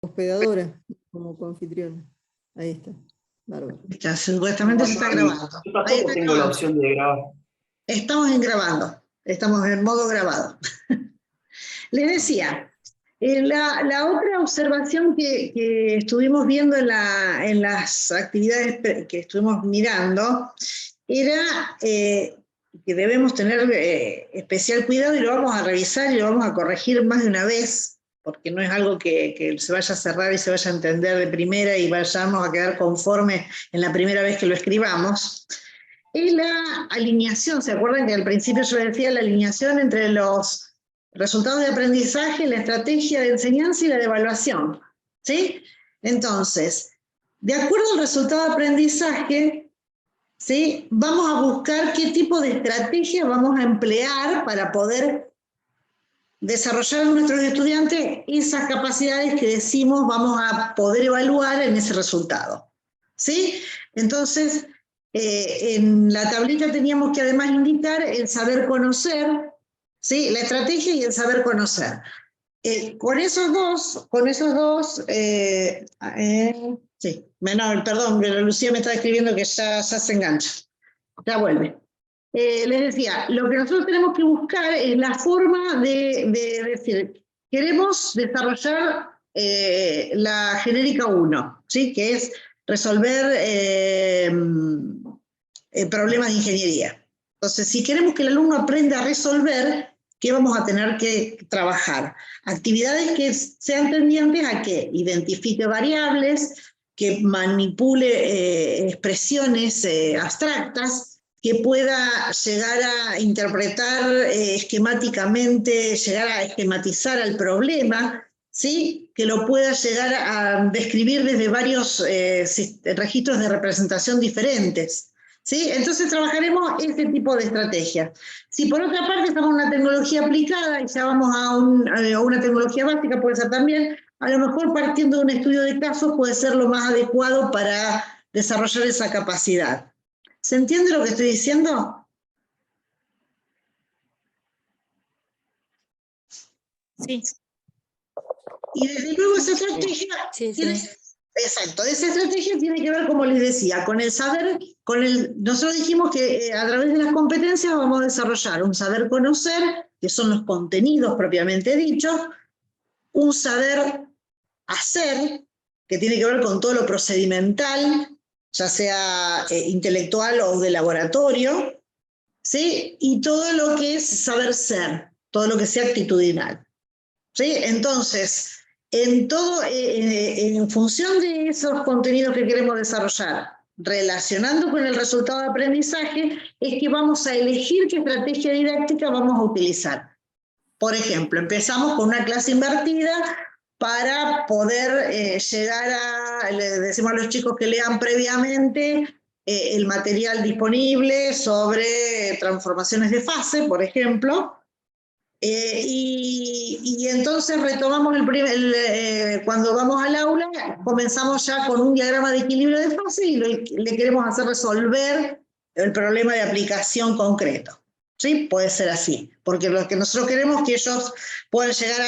hospedadora, como coanfitriona. Ahí está. Bárbaro. Supuestamente se está grabando. Yo tampoco tengo la opción de grabar. Estamos en grabando. Estamos en modo grabado. Les decía, la otra observación que estuvimos viendo en las actividades que estuvimos mirando era que debemos tener especial cuidado, y lo vamos a revisar y lo vamos a corregir más de una vez, porque no es algo que se vaya a cerrar y se vaya a entender de primera y vayamos a quedar conformes en la primera vez que lo escribamos. Es la alineación. ¿Se acuerdan que al principio yo decía la alineación entre los resultados de aprendizaje, la estrategia de enseñanza y la de evaluación? ¿Sí? Entonces, de acuerdo al resultado de aprendizaje, ¿sí?, vamos a buscar qué tipo de estrategia vamos a emplear para poder desarrollar en nuestros estudiantes esas capacidades que decimos vamos a poder evaluar en ese resultado. ¿Sí? Entonces, en la tablita teníamos que además indicar el saber conocer, ¿sí?, la estrategia y el saber conocer. Con esos dos, sí, perdón, Lucía me está escribiendo que ya se engancha, ya vuelve. Les decía, lo que nosotros tenemos que buscar es la forma de decir, queremos desarrollar la genérica 1, ¿sí?, que es resolver problemas de ingeniería. Entonces, si queremos que el alumno aprenda a resolver, ¿qué vamos a tener que trabajar? Actividades que sean tendientes a que identifique variables, que manipule expresiones abstractas, que pueda llegar a interpretar esquemáticamente, llegar a esquematizar al problema, ¿sí?, que lo pueda llegar a describir desde varios registros de representación diferentes. ¿Sí? Entonces trabajaremos este tipo de estrategia. Si por otra parte estamos en una tecnología aplicada y ya vamos a una tecnología básica, puede ser también, a lo mejor partiendo de un estudio de casos puede ser lo más adecuado para desarrollar esa capacidad. ¿Se entiende lo que estoy diciendo? Sí. Y desde luego esa estrategia... Sí. Exacto, esa estrategia tiene que ver, como les decía, con el saber, nosotros dijimos que a través de las competencias vamos a desarrollar un saber conocer, que son los contenidos propiamente dichos, un saber hacer, que tiene que ver con todo lo procedimental, ya sea intelectual o de laboratorio, ¿sí?, y todo lo que es saber ser, todo lo que sea actitudinal. ¿Sí? Entonces, en función de esos contenidos que queremos desarrollar, relacionando con el resultado de aprendizaje, es que vamos a elegir qué estrategia didáctica vamos a utilizar. Por ejemplo, empezamos con una clase invertida para poder le decimos a los chicos que lean previamente el material disponible sobre transformaciones de fase, por ejemplo. Y entonces retomamos cuando vamos al aula, comenzamos ya con un diagrama de equilibrio de fase y le queremos hacer resolver el problema de aplicación concreto. ¿Sí? Puede ser así, porque lo que nosotros queremos es que ellos puedan llegar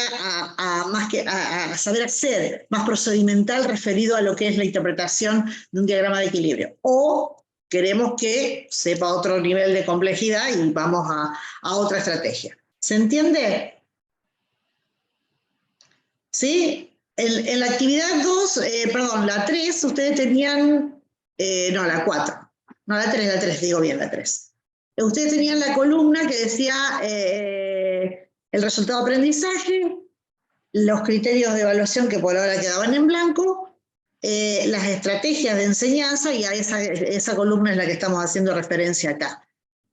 a saber hacer más procedimental referido a lo que es la interpretación de un diagrama de equilibrio. O queremos que sepa otro nivel de complejidad y vamos a otra estrategia. ¿Se entiende? ¿Sí? En la actividad 2, perdón, la 3, ustedes tenían, no, la 4, no, la 3, digo bien, la 3. Ustedes tenían la columna que decía el resultado de aprendizaje, los criterios de evaluación que por ahora quedaban en blanco, las estrategias de enseñanza, y a esa columna es la que estamos haciendo referencia acá.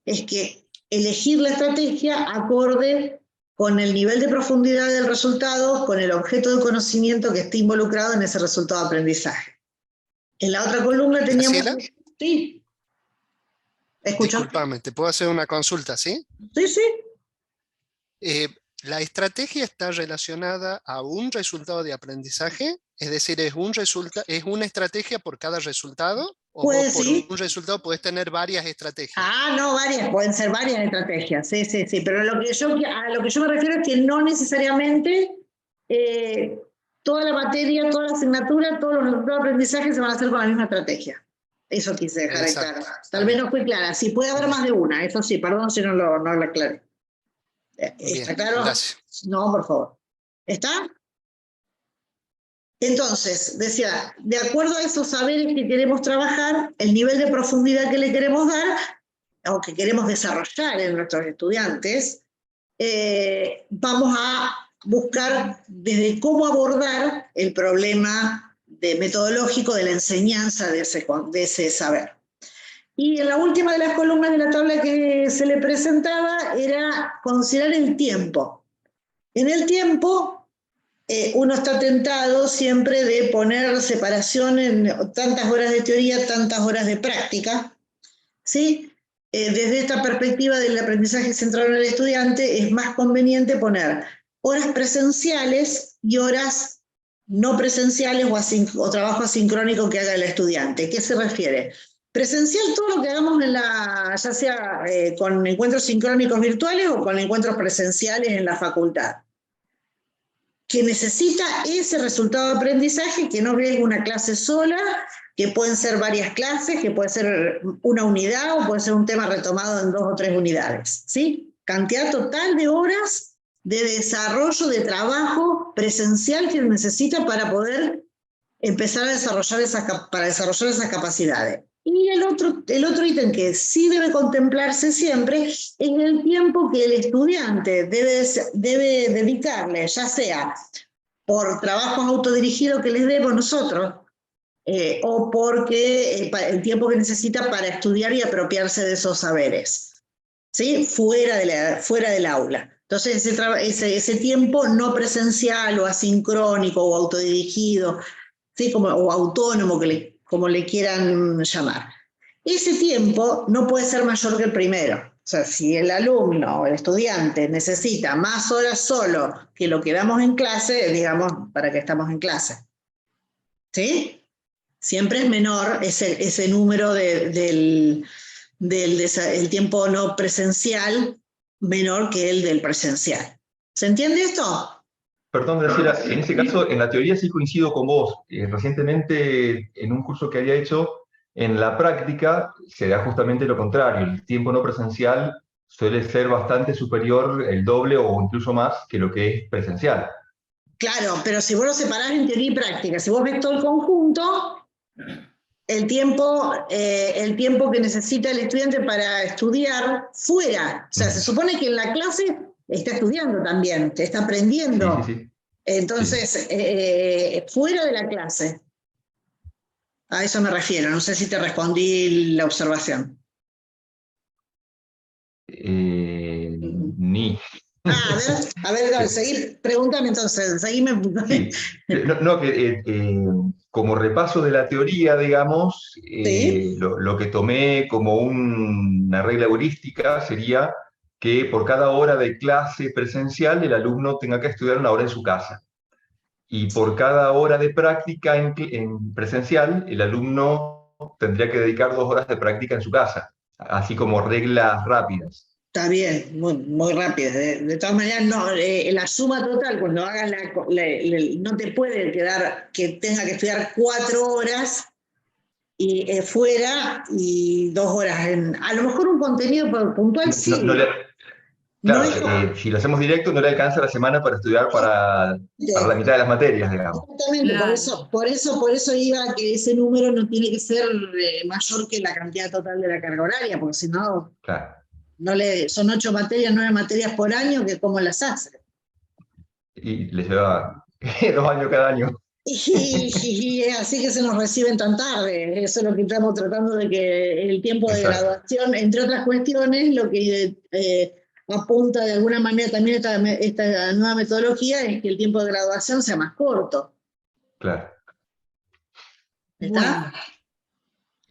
Es que elegir la estrategia acorde con el nivel de profundidad del resultado, con el objeto de conocimiento que esté involucrado en ese resultado de aprendizaje. En la otra columna teníamos... Graciela, Sí. ¿Escuchó? discúlpame, ¿te puedo hacer una consulta, sí? Sí, sí. ¿La estrategia está relacionada a un resultado de aprendizaje? Es decir, ¿es una estrategia por cada resultado? ¿O Pues vos por sí. un resultado podés tener varias estrategias? Ah, no, pueden ser varias estrategias, sí, pero a lo que yo me refiero es que no necesariamente toda la materia, toda la asignatura, todos los resultados de aprendizaje se van a hacer con la misma estrategia. Eso quise dejar en claro. Tal vez no fue clara. Sí, puede haber más de una, eso sí, perdón si no lo aclaré. ¿Está claro? Gracias. No, por favor. ¿Está? Entonces, decía, de acuerdo a esos saberes que queremos trabajar, el nivel de profundidad que le queremos dar, o que queremos desarrollar en nuestros estudiantes, vamos a buscar desde cómo abordar el problema metodológico de la enseñanza de ese saber. Y en la última de las columnas de la tabla que se le presentaba era considerar el tiempo. En el tiempo, uno está tentado siempre de poner separación en tantas horas de teoría, tantas horas de práctica, ¿sí? Desde esta perspectiva del aprendizaje centrado en el estudiante, es más conveniente poner horas presenciales y horas no presenciales o trabajo asincrónico que haga el estudiante. ¿Qué se refiere? Presencial, todo lo que hagamos ya sea con encuentros sincrónicos virtuales o con encuentros presenciales en la facultad, que necesita ese resultado de aprendizaje, que no es una clase sola, que pueden ser varias clases, que puede ser una unidad o puede ser un tema retomado en 2 o 3 unidades, ¿sí? Cantidad total de horas de desarrollo de trabajo presencial que necesita para poder empezar a desarrollar esas capacidades. Y el otro ítem que sí debe contemplarse siempre es el tiempo que el estudiante debe dedicarle, ya sea por trabajos autodirigidos que les demos nosotros, o porque el tiempo que necesita para estudiar y apropiarse de esos saberes, ¿sí? Fuera del aula. Entonces ese tiempo no presencial o asincrónico o autodirigido, ¿sí? O autónomo, como le quieran llamar. Ese tiempo no puede ser mayor que el primero. O sea, si el alumno o el estudiante necesita más horas solo que lo que damos en clase, digamos, ¿para qué estamos en clase? ¿Sí? Siempre es menor ese número del tiempo no presencial, menor que el del presencial. ¿Se entiende esto? Perdón, Graciela, en ese caso, en la teoría sí coincido con vos. Recientemente, en un curso que había hecho, en la práctica se da justamente lo contrario. El tiempo no presencial suele ser bastante superior, el doble o incluso más que lo que es presencial. Claro, pero si vos lo separás en teoría y práctica, si vos ves todo el conjunto, el tiempo que necesita el estudiante para estudiar fuera. O sea, se supone que en la clase está estudiando también, está aprendiendo. Sí. Entonces, fuera de la clase. A eso me refiero. No sé si te respondí la observación. Ni. A ver, pregúntame entonces, seguime. Sí. Como repaso de la teoría, digamos, ¿Sí? lo que tomé como una regla heurística sería que por cada hora de clase presencial el alumno tenga que estudiar 1 hora en su casa. Y por cada hora de práctica en presencial, el alumno tendría que dedicar 2 horas de práctica en su casa, así como reglas rápidas. Está bien, muy rápido. De todas maneras, no, la suma total, cuando hagas no te puede quedar que tenga que estudiar 4 horas y fuera y 2 horas a lo mejor un contenido puntual sí. Claro, si lo hacemos directo no le alcanza la semana para estudiar para la mitad de las materias, digamos. Exactamente, claro. por eso iba a que ese número no tiene que ser mayor que la cantidad total de la carga horaria, porque si no, claro, son 8 materias, 9 materias por año, que cómo las hace. Y les lleva 2 años cada año. Y así que se nos reciben tan tarde. Eso es lo que estamos tratando de que el tiempo de graduación, entre otras cuestiones, lo que apunta de alguna manera también esta nueva metodología es que el tiempo de graduación sea más corto. Claro. ¿Está?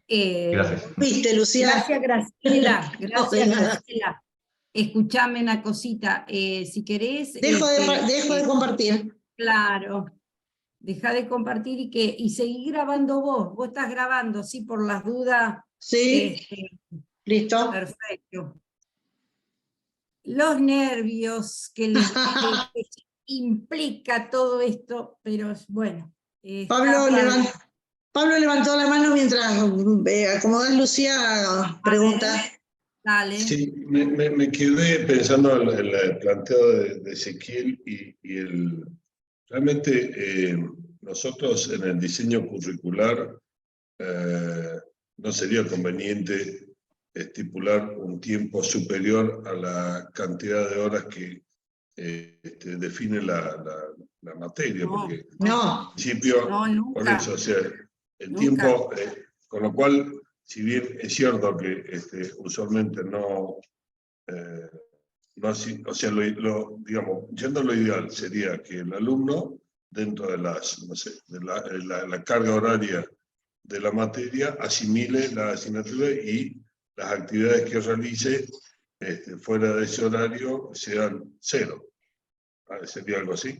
Gracias. ¿Viste, Lucía? Gracias, Graciela. Gracias, Graciela. Escuchame una cosita. Si querés... Dejo de compartir. Claro. Deja de compartir y seguí grabando vos. Vos estás grabando, ¿sí? Por las dudas. Sí. Listo. Perfecto. Los nervios que implica todo esto, pero bueno. Pablo levantó la mano mientras acomodás, Lucía, pregunta. Dale. Sí, me quedé pensando en el planteo de Ezequiel y realmente nosotros en el diseño curricular no sería conveniente estipular un tiempo superior a la cantidad de horas que define la materia, porque No. en principio, No, nunca. por eso, o sea, el Nunca. tiempo, con lo cual, si bien es cierto que usualmente no, así, o sea, digamos, yendo a lo ideal sería que el alumno, dentro de no sé, de la carga horaria de la materia, asimile la asignatura y las actividades que realice fuera de ese horario sean 0. ¿Sería algo así?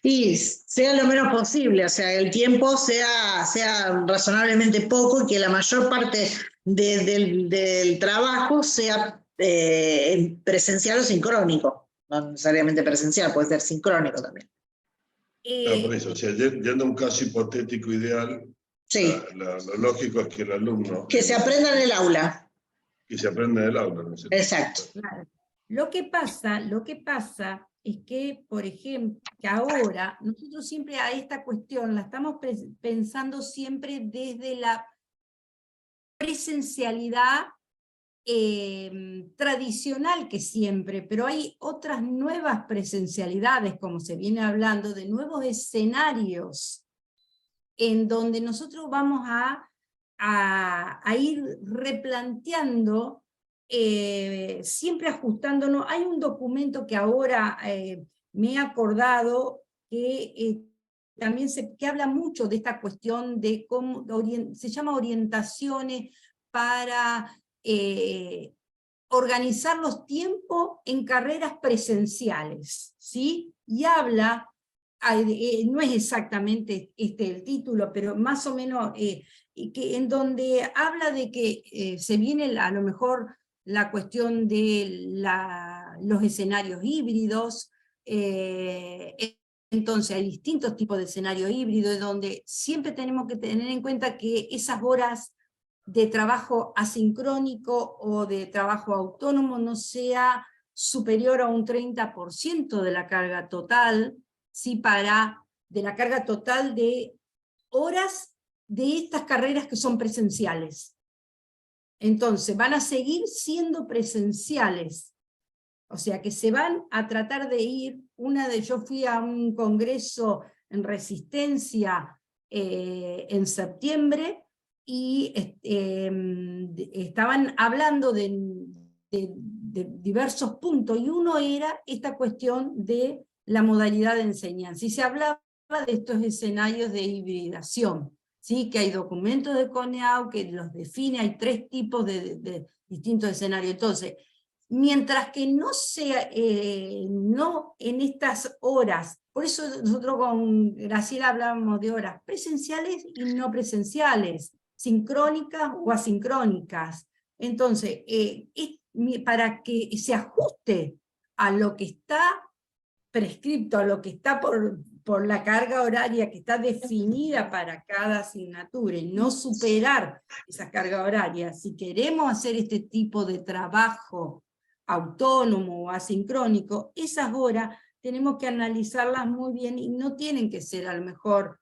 Y sea lo menos posible, o sea, el tiempo sea razonablemente poco y que la mayor parte del trabajo sea presencial o sincrónico. No necesariamente presencial, puede ser sincrónico también. Claro, por eso, o sea, yendo a un caso hipotético ideal, Sí. lo lógico es que el alumno... Que se aprenda en el aula. Que se aprenda en el aula, ¿no es cierto? Exacto. Claro. Lo que pasa es que, por ejemplo, que ahora nosotros siempre a esta cuestión la estamos pensando siempre desde la presencialidad tradicional que siempre, pero hay otras nuevas presencialidades, como se viene hablando, de nuevos escenarios en donde nosotros vamos a ir replanteando, siempre ajustándonos. Hay un documento que ahora me he acordado que también que habla mucho de esta cuestión de cómo se llama orientaciones para organizar los tiempos en carreras presenciales, ¿sí? Y habla, no es exactamente el título, pero más o menos en donde habla de que se viene a lo mejor la cuestión de los escenarios híbridos. Entonces hay distintos tipos de escenarios híbridos donde siempre tenemos que tener en cuenta que esas horas de trabajo asincrónico o de trabajo autónomo no sea superior a un 30% de la carga total, ¿sí? De la carga total de horas de estas carreras que son presenciales. Entonces van a seguir siendo presenciales, o sea que se van a tratar de ir. Yo fui a un congreso en Resistencia en septiembre, y estaban hablando de diversos puntos, y uno era esta cuestión de la modalidad de enseñanza, y se hablaba de estos escenarios de hibridación, ¿sí? Que hay documentos de CONEAU que los define, hay 3 tipos de distintos escenarios. Entonces, mientras que no sea, no en estas horas, por eso nosotros con Graciela hablábamos de horas presenciales y no presenciales, sincrónicas o asincrónicas. Entonces, para que se ajuste a lo que está prescripto, a lo que está por la carga horaria que está definida para cada asignatura, y no superar esa carga horaria, si queremos hacer este tipo de trabajo autónomo o asincrónico, esas horas tenemos que analizarlas muy bien, y no tienen que ser a lo mejor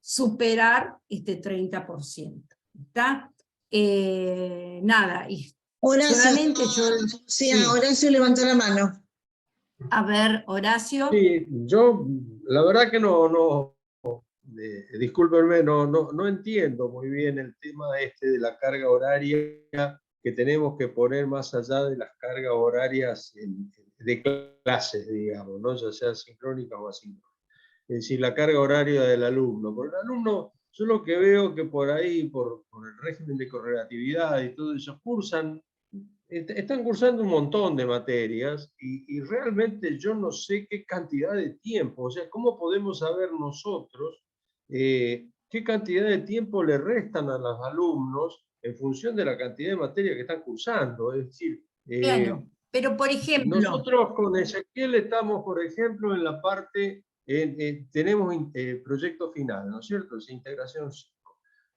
superar este 30%. ¿Está? Nada, y Horacio, solamente yo... sí, Horacio levantó la mano. A ver, Horacio. Sí, yo la verdad que discúlpenme, no entiendo muy bien el tema de la carga horaria que tenemos que poner más allá de las cargas horarias de clases, digamos, ¿no? Ya sea sincrónicas o asincrónicas. Es decir, la carga horaria del alumno. Por el alumno, yo lo que veo que por ahí, por el régimen de correlatividad y todo eso, están cursando un montón de materias y realmente yo no sé qué cantidad de tiempo, o sea, ¿cómo podemos saber nosotros qué cantidad de tiempo le restan a los alumnos en función de la cantidad de materias que están cursando? Es decir, Claro. Pero, por ejemplo... Nosotros con Ezequiel estamos, por ejemplo, en la parte, tenemos proyecto final, ¿no es cierto? Es integración 5.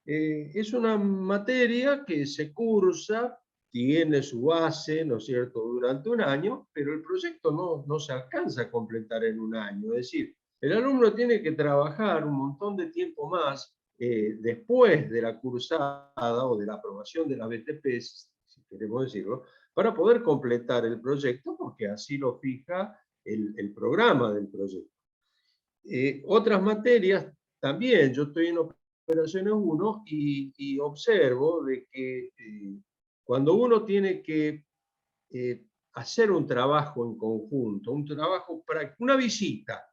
Es una materia que se cursa, tiene su base, ¿no es cierto?, durante un año, pero el proyecto no se alcanza a completar en un año. Es decir, el alumno tiene que trabajar un montón de tiempo más después de la cursada o de la aprobación de la BTP, si queremos decirlo, para poder completar el proyecto, porque así lo fija el programa del proyecto. Otras materias también, yo estoy en operaciones 1 y observo de que cuando uno tiene que hacer un trabajo en conjunto, un trabajo práctico, una visita.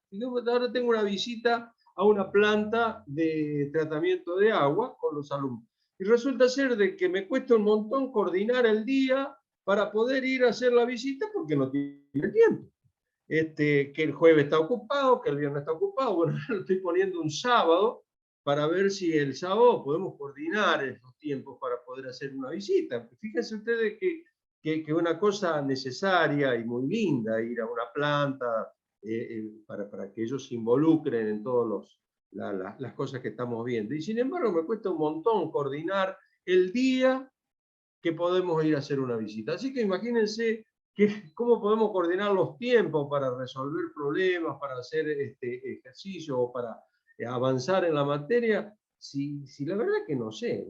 Ahora tengo una visita a una planta de tratamiento de agua con los alumnos. Y resulta ser de que me cuesta un montón coordinar el día para poder ir a hacer la visita porque no tiene tiempo. Que el jueves está ocupado, que el viernes está ocupado. Bueno, lo estoy poniendo un sábado para ver si el sábado podemos coordinar esos tiempos para poder hacer una visita. Fíjense ustedes que una cosa necesaria y muy linda, ir a una planta para que ellos se involucren en todas las cosas que estamos viendo. Y sin embargo me cuesta un montón coordinar el día que podemos ir a hacer una visita. Así que imagínense cómo podemos coordinar los tiempos para resolver problemas, para hacer ejercicio o para avanzar en la materia, si la verdad que no sé,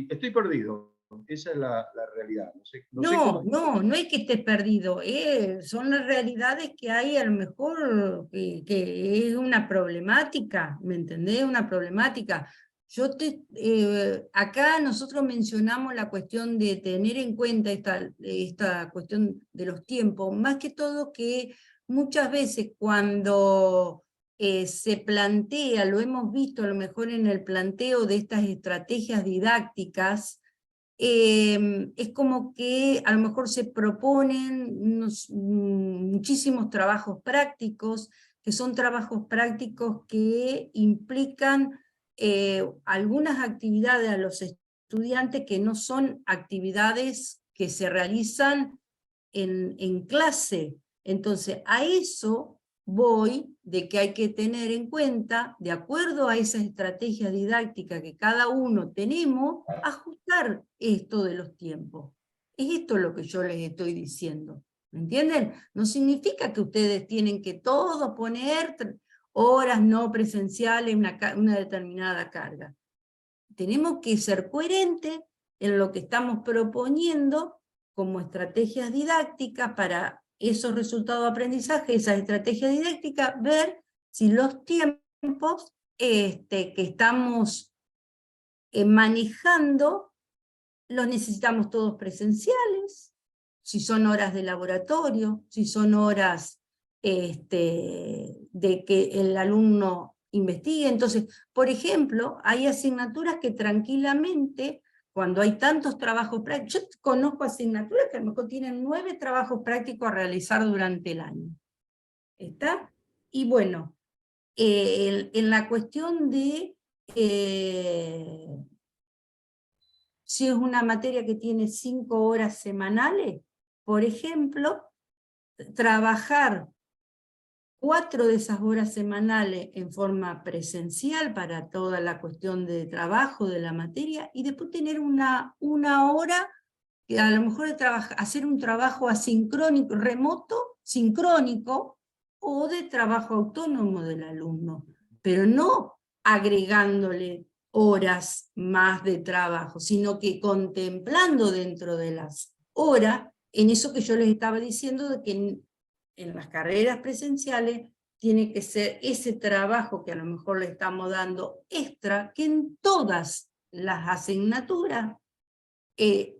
estoy perdido. Esa es la realidad. No es que estés perdido, son las realidades que hay, a lo mejor que es una problemática, ¿me entendés? Una problemática. Acá nosotros mencionamos la cuestión de tener en cuenta esta cuestión de los tiempos, más que todo que muchas veces cuando se plantea, lo hemos visto a lo mejor en el planteo de estas estrategias didácticas, es como que a lo mejor se proponen muchísimos trabajos prácticos, que son trabajos prácticos que implican algunas actividades a los estudiantes que no son actividades que se realizan en clase. Entonces, a eso voy de que hay que tener en cuenta, de acuerdo a esa estrategia didáctica que cada uno tenemos, ajustar esto de los tiempos. Es esto lo que yo les estoy diciendo. ¿Me entienden? No significa que ustedes tienen que todos poner horas no presenciales, una determinada carga. Tenemos que ser coherentes en lo que estamos proponiendo como estrategias didácticas para esos resultados de aprendizaje, esas estrategias didácticas, ver si los tiempos que estamos manejando los necesitamos todos presenciales, si son horas de laboratorio, si son horas de que el alumno investigue. Entonces, por ejemplo, hay asignaturas que tranquilamente, cuando hay tantos trabajos prácticos, yo conozco asignaturas que a lo mejor tienen 9 trabajos prácticos a realizar durante el año. ¿Está? Y bueno, en la cuestión de si es una materia que tiene 5 horas semanales, por ejemplo, trabajar 4 de esas horas semanales en forma presencial para toda la cuestión de trabajo de la materia, y después tener una hora que a lo mejor hacer un trabajo asincrónico, remoto, sincrónico, o de trabajo autónomo del alumno, pero no agregándole horas más de trabajo, sino que contemplando dentro de las horas, en eso que yo les estaba diciendo, de que en las carreras presenciales tiene que ser ese trabajo que a lo mejor le estamos dando extra, que en todas las asignaturas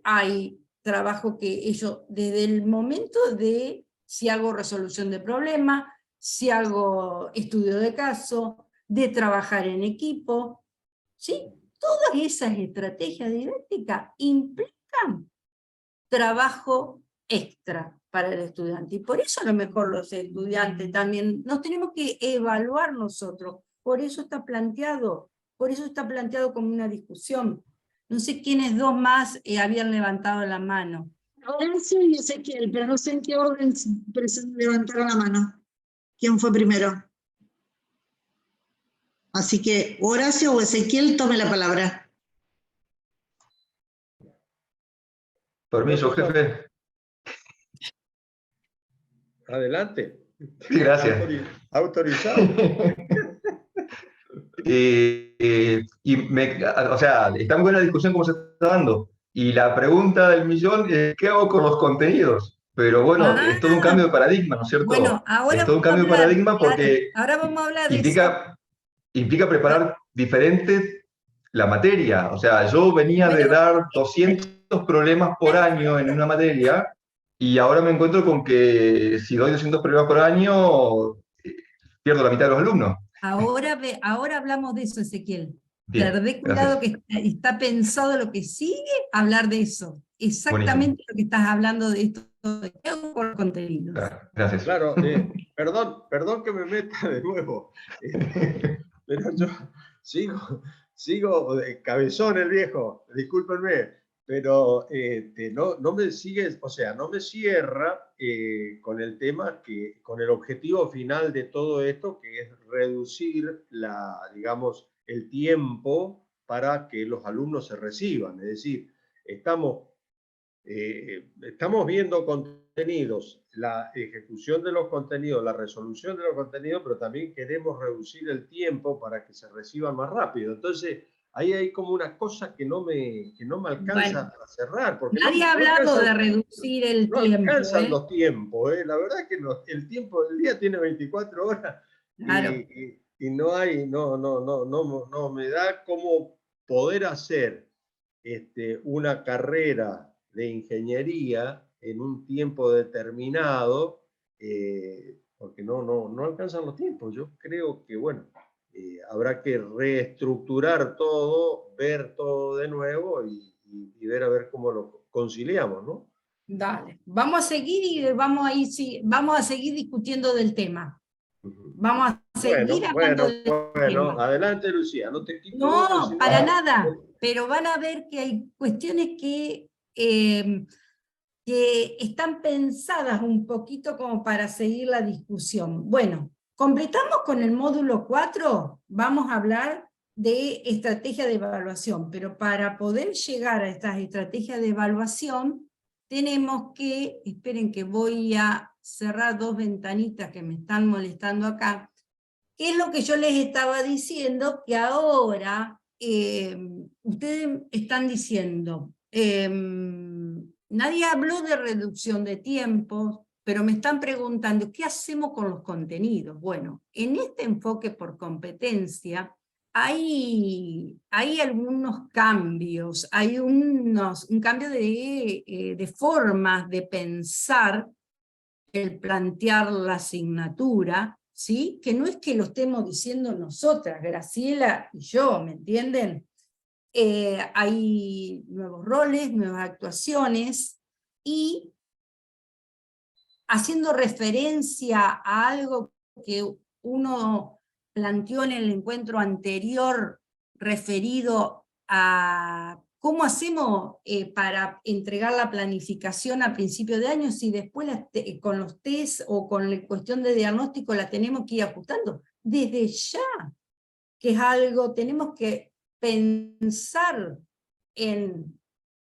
hay trabajo que ellos, desde el momento de si hago resolución de problemas, si hago estudio de caso, de trabajar en equipo, ¿sí? Todas esas estrategias didácticas implican trabajo extra para el estudiante, y por eso a lo mejor los estudiantes también nos tenemos que evaluar nosotros, por eso está planteado como una discusión. No sé quiénes dos más habían levantado la mano. Horacio y Ezequiel, pero no sé en qué orden levantaron la mano. ¿Quién fue primero? Así que Horacio o Ezequiel, tome la palabra. Permiso, jefe. Adelante. Sí, gracias. Autorizado. O sea, está muy buena la discusión como se está dando. Y la pregunta del millón es, ¿qué hago con los contenidos? Pero bueno, es todo un cambio de paradigma, ¿no es cierto? Bueno, ahora Es todo un vamos a cambio de hablar, paradigma claro, porque ahora vamos a hablar de eso. implica preparar diferente la materia. O sea, yo venía de Bueno, dar 200 problemas por año en una materia y ahora me encuentro con que si doy 200 problemas por año, pierdo la mitad de los alumnos. ahora hablamos de eso, Ezequiel. Bien, Perdé cuidado gracias. que está pensado lo que sigue, hablar de eso. Exactamente Buenísimo. lo que estás hablando de esto de por contenidos. Gracias. Claro, perdón que me meta de nuevo, pero yo sigo cabezón el viejo, discúlpenme, pero no me sigue, o sea, no me cierra con el tema con el objetivo final de todo esto, que es reducir digamos, el tiempo para que los alumnos se reciban. Es decir, estamos viendo contenidos, la ejecución de los contenidos, la resolución de los contenidos, pero también queremos reducir el tiempo para que se reciban más rápido. Entonces, ahí hay como una cosa que no me alcanza a cerrar. Porque Nadie ha hablado de reducir el tiempo. No alcanzan los tiempos. La verdad es que el tiempo del día tiene 24 horas Claro. y no me da como poder hacer una carrera de ingeniería en un tiempo determinado, porque no alcanzan los tiempos. Yo creo que, bueno, habrá que reestructurar todo, ver todo de nuevo y ver a ver cómo lo conciliamos, ¿no? Dale, vamos a seguir y vamos a seguir discutiendo del tema. Vamos a seguir hablando del tema. Adelante, Lucía, no te quito. No, para nada, pero van a ver que hay cuestiones que están pensadas un poquito como para seguir la discusión. Bueno, completamos con el módulo 4, vamos a hablar de estrategia de evaluación, pero para poder llegar a estas estrategias de evaluación, tenemos que, esperen que voy a cerrar dos ventanitas que me están molestando acá, que es lo que yo les estaba diciendo, que ahora ustedes están diciendo, nadie habló de reducción de tiempos, pero me están preguntando, ¿qué hacemos con los contenidos? Bueno, en este enfoque por competencia, hay algunos cambios, hay un cambio de formas de pensar el plantear la asignatura, ¿sí? Que no es que lo estemos diciendo nosotras, Graciela y yo, ¿me entienden? Hay nuevos roles, nuevas actuaciones, y haciendo referencia a algo que uno planteó en el encuentro anterior referido a cómo hacemos para entregar la planificación a principio de año, si después con los test o con la cuestión de diagnóstico la tenemos que ir ajustando. Desde ya, que es algo, tenemos que pensar en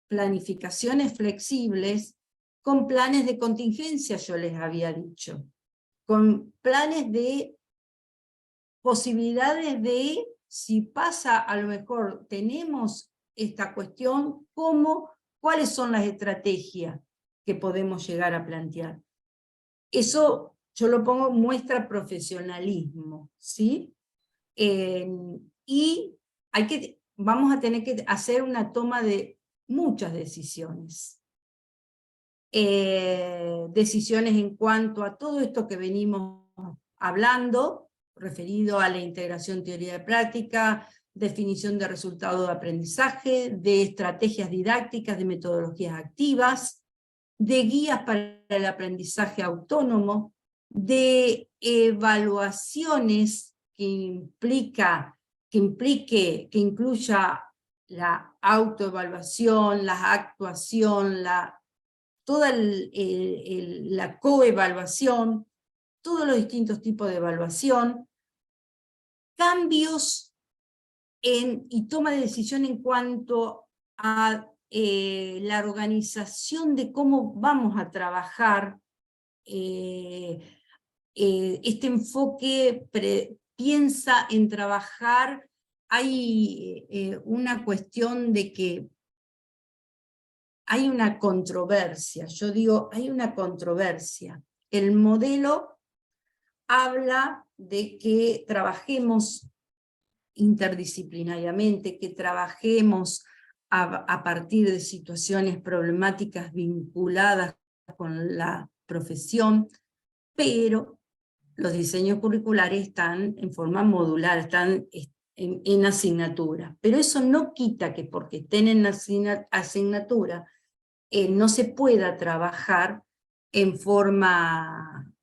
planificaciones flexibles con planes de contingencia, yo les había dicho, con planes de posibilidades de, si pasa, a lo mejor tenemos esta cuestión, cuáles son las estrategias que podemos llegar a plantear. Eso yo lo pongo muestra profesionalismo, ¿sí? Y vamos a tener que hacer una toma de muchas decisiones. Decisiones en cuanto a todo esto que venimos hablando, referido a la integración teoría de práctica, definición de resultados de aprendizaje, de estrategias didácticas, de metodologías activas, de guías para el aprendizaje autónomo, de evaluaciones que incluya la autoevaluación, la actuación, toda la coevaluación, todos los distintos tipos de evaluación, cambios y toma de decisión en cuanto a la organización de cómo vamos a trabajar. Este enfoque piensa en trabajar, hay una cuestión de que hay una controversia, yo digo, hay una controversia. El modelo habla de que trabajemos interdisciplinariamente, que trabajemos a partir de situaciones problemáticas vinculadas con la profesión, pero los diseños curriculares están en forma modular, están en asignatura. Pero eso no quita que porque estén en asignatura no se pueda trabajar en forma...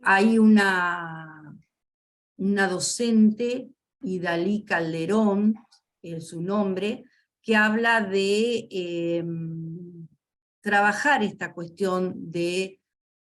hay una docente, Idalí Calderón, es su nombre, que habla de trabajar esta cuestión de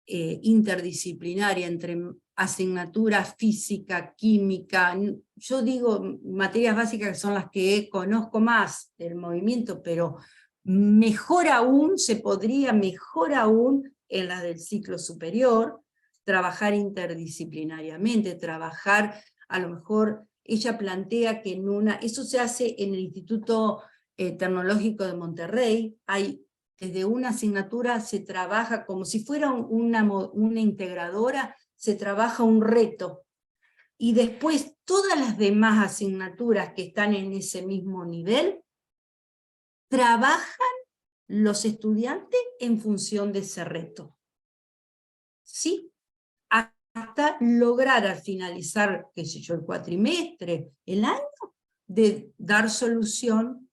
interdisciplinaria entre asignatura física, química, yo digo materias básicas que son las que conozco más del movimiento, pero mejor aún, se podría mejor aún en las del ciclo superior, trabajar interdisciplinariamente, trabajar, a lo mejor ella plantea que eso se hace en el Instituto Tecnológico de Monterrey, desde una asignatura se trabaja como si fuera una integradora, se trabaja un reto, y después todas las demás asignaturas que están en ese mismo nivel, trabajan los estudiantes en función de ese reto. ¿Sí? Hasta lograr al finalizar, qué sé yo, el cuatrimestre, el año, de dar solución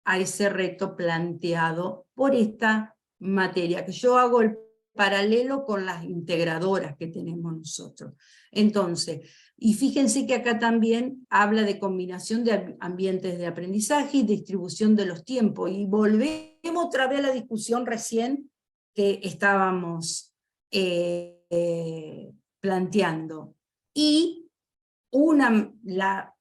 a ese reto planteado por esta materia, que yo hago el paralelo con las integradoras que tenemos nosotros. Entonces, y fíjense que acá también habla de combinación de ambientes de aprendizaje y distribución de los tiempos, y volvemos otra vez a la discusión recién que estábamos planteando. Y la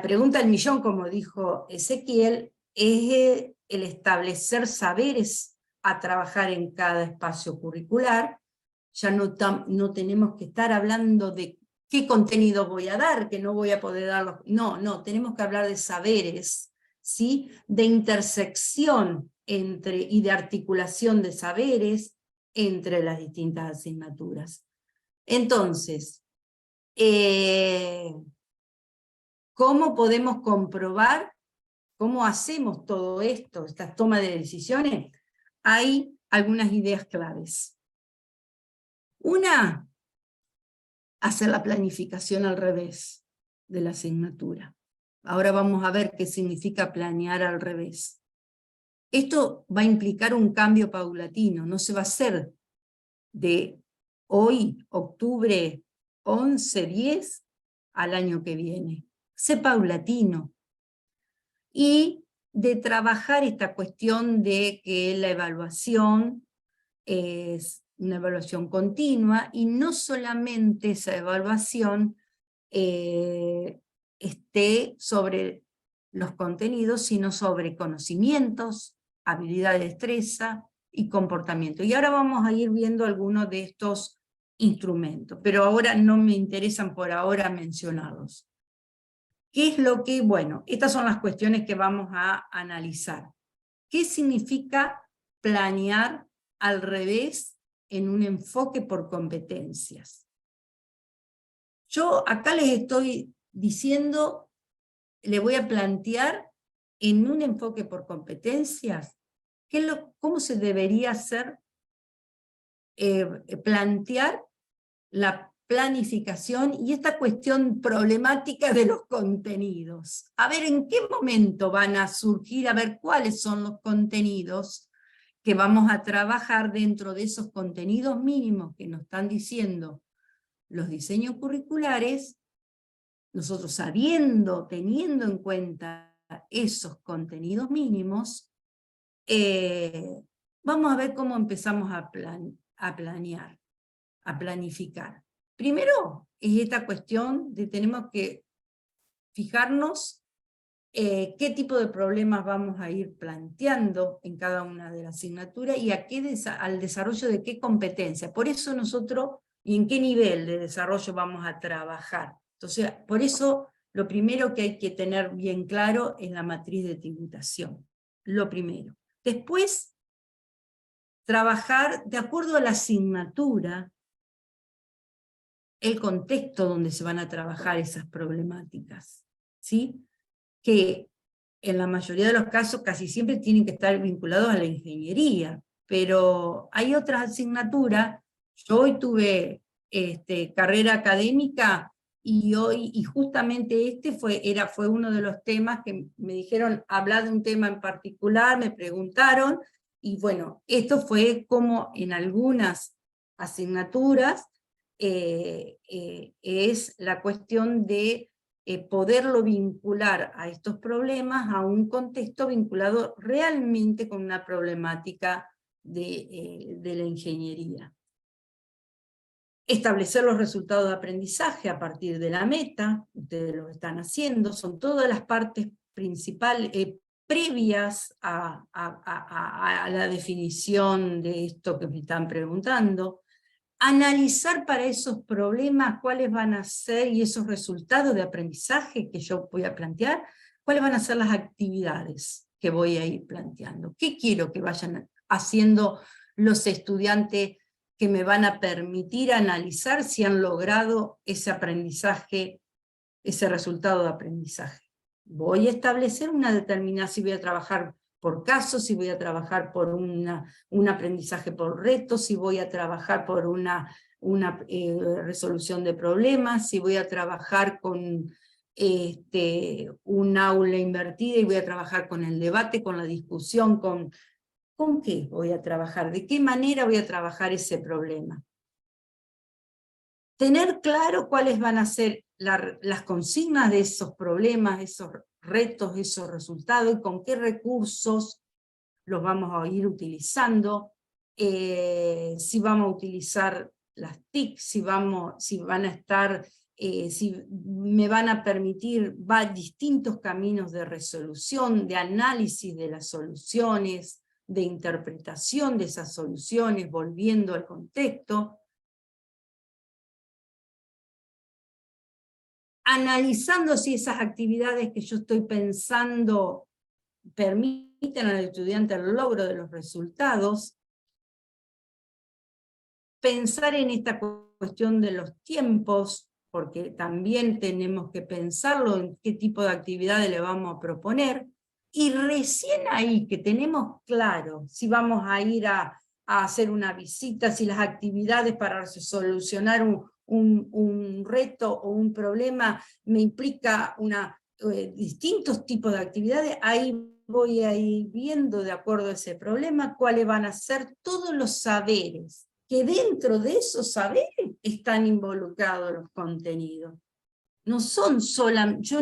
pregunta del millón, como dijo Ezequiel, es el establecer saberes a trabajar en cada espacio curricular. Ya no tenemos que estar hablando de qué contenido voy a dar, que no voy a poder darlos. No, tenemos que hablar de saberes, ¿sí? De intersección y de articulación de saberes entre las distintas asignaturas. Entonces, ¿cómo podemos comprobar cómo hacemos todo esto, estas tomas de decisiones? Hay algunas ideas claves. Una, hacer la planificación al revés de la asignatura. Ahora vamos a ver qué significa planear al revés. Esto va a implicar un cambio paulatino, no se va a hacer de hoy, octubre 11, 10, al año que viene. Sé paulatino. Y de trabajar esta cuestión de que la evaluación es una evaluación continua, y no solamente esa evaluación esté sobre los contenidos, sino sobre conocimientos, habilidad, destreza y comportamiento. Y ahora vamos a ir viendo algunos de estos instrumentos, pero ahora no me interesan por ahora mencionarlos. ¿Qué es lo que, bueno, estas son las cuestiones que vamos a analizar? ¿Qué significa planear al revés en un enfoque por competencias? Yo acá les estoy diciendo, le voy a plantear en un enfoque por competencias, cómo se debería hacer, plantear la planificación y esta cuestión problemática de los contenidos. A ver en qué momento van a surgir, a ver cuáles son los contenidos que vamos a trabajar dentro de esos contenidos mínimos que nos están diciendo los diseños curriculares, nosotros teniendo en cuenta esos contenidos mínimos, vamos a ver cómo empezamos a planear, a planificar. Primero es esta cuestión de tenemos que fijarnos qué tipo de problemas vamos a ir planteando en cada una de las asignaturas y al desarrollo de qué competencia. Por eso nosotros, y en qué nivel de desarrollo vamos a trabajar. Entonces, por eso lo primero que hay que tener bien claro es la matriz de tributación. Lo primero. Después, trabajar de acuerdo a la asignatura, el contexto donde se van a trabajar esas problemáticas, ¿sí? Que en la mayoría de los casos casi siempre tienen que estar vinculados a la ingeniería, pero hay otras asignaturas. Yo hoy tuve carrera académica y justamente fue uno de los temas que me dijeron, hablar de un tema en particular, me preguntaron, y bueno, esto fue como en algunas asignaturas es la cuestión de poderlo vincular a estos problemas a un contexto vinculado realmente con una problemática de la ingeniería. Establecer los resultados de aprendizaje a partir de la meta, ustedes lo están haciendo, son todas las partes principales, previas a la definición de esto que me están preguntando. Analizar para esos problemas cuáles van a ser y esos resultados de aprendizaje que yo voy a plantear, cuáles van a ser las actividades que voy a ir planteando. ¿Qué quiero que vayan haciendo los estudiantes que me van a permitir analizar si han logrado ese aprendizaje, ese resultado de aprendizaje? Voy a establecer una determinación, si voy a trabajar por casos, si voy a trabajar por un aprendizaje por retos, si voy a trabajar por una resolución de problemas, si voy a trabajar con un aula invertida y voy a trabajar con el debate, con la discusión, ¿con qué voy a trabajar? ¿De qué manera voy a trabajar ese problema? Tener claro cuáles van a ser las consignas de esos problemas, esos retos, esos resultados, y con qué recursos los vamos a ir utilizando, si vamos a utilizar las TIC, si van a estar, si me van a permitir distintos caminos de resolución, de análisis de las soluciones, de interpretación de esas soluciones, volviendo al contexto. Analizando si esas actividades que yo estoy pensando permiten al estudiante el logro de los resultados. Pensar en esta cuestión de los tiempos, porque también tenemos que pensarlo en qué tipo de actividades le vamos a proponer, y recién ahí que tenemos claro si vamos a ir a hacer una visita, si las actividades para solucionar un reto o un problema me implica distintos tipos de actividades, ahí voy a ir viendo de acuerdo a ese problema cuáles van a ser todos los saberes, que dentro de esos saberes están involucrados los contenidos. No son solamente,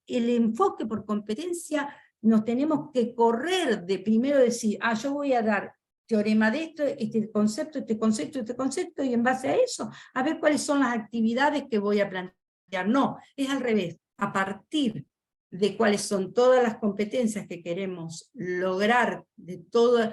el enfoque por competencia nos tenemos que correr de primero decir, yo voy a dar teorema de esto, este concepto, y en base a eso, a ver cuáles son las actividades que voy a plantear. No, es al revés, a partir de cuáles son todas las competencias que queremos lograr, de todo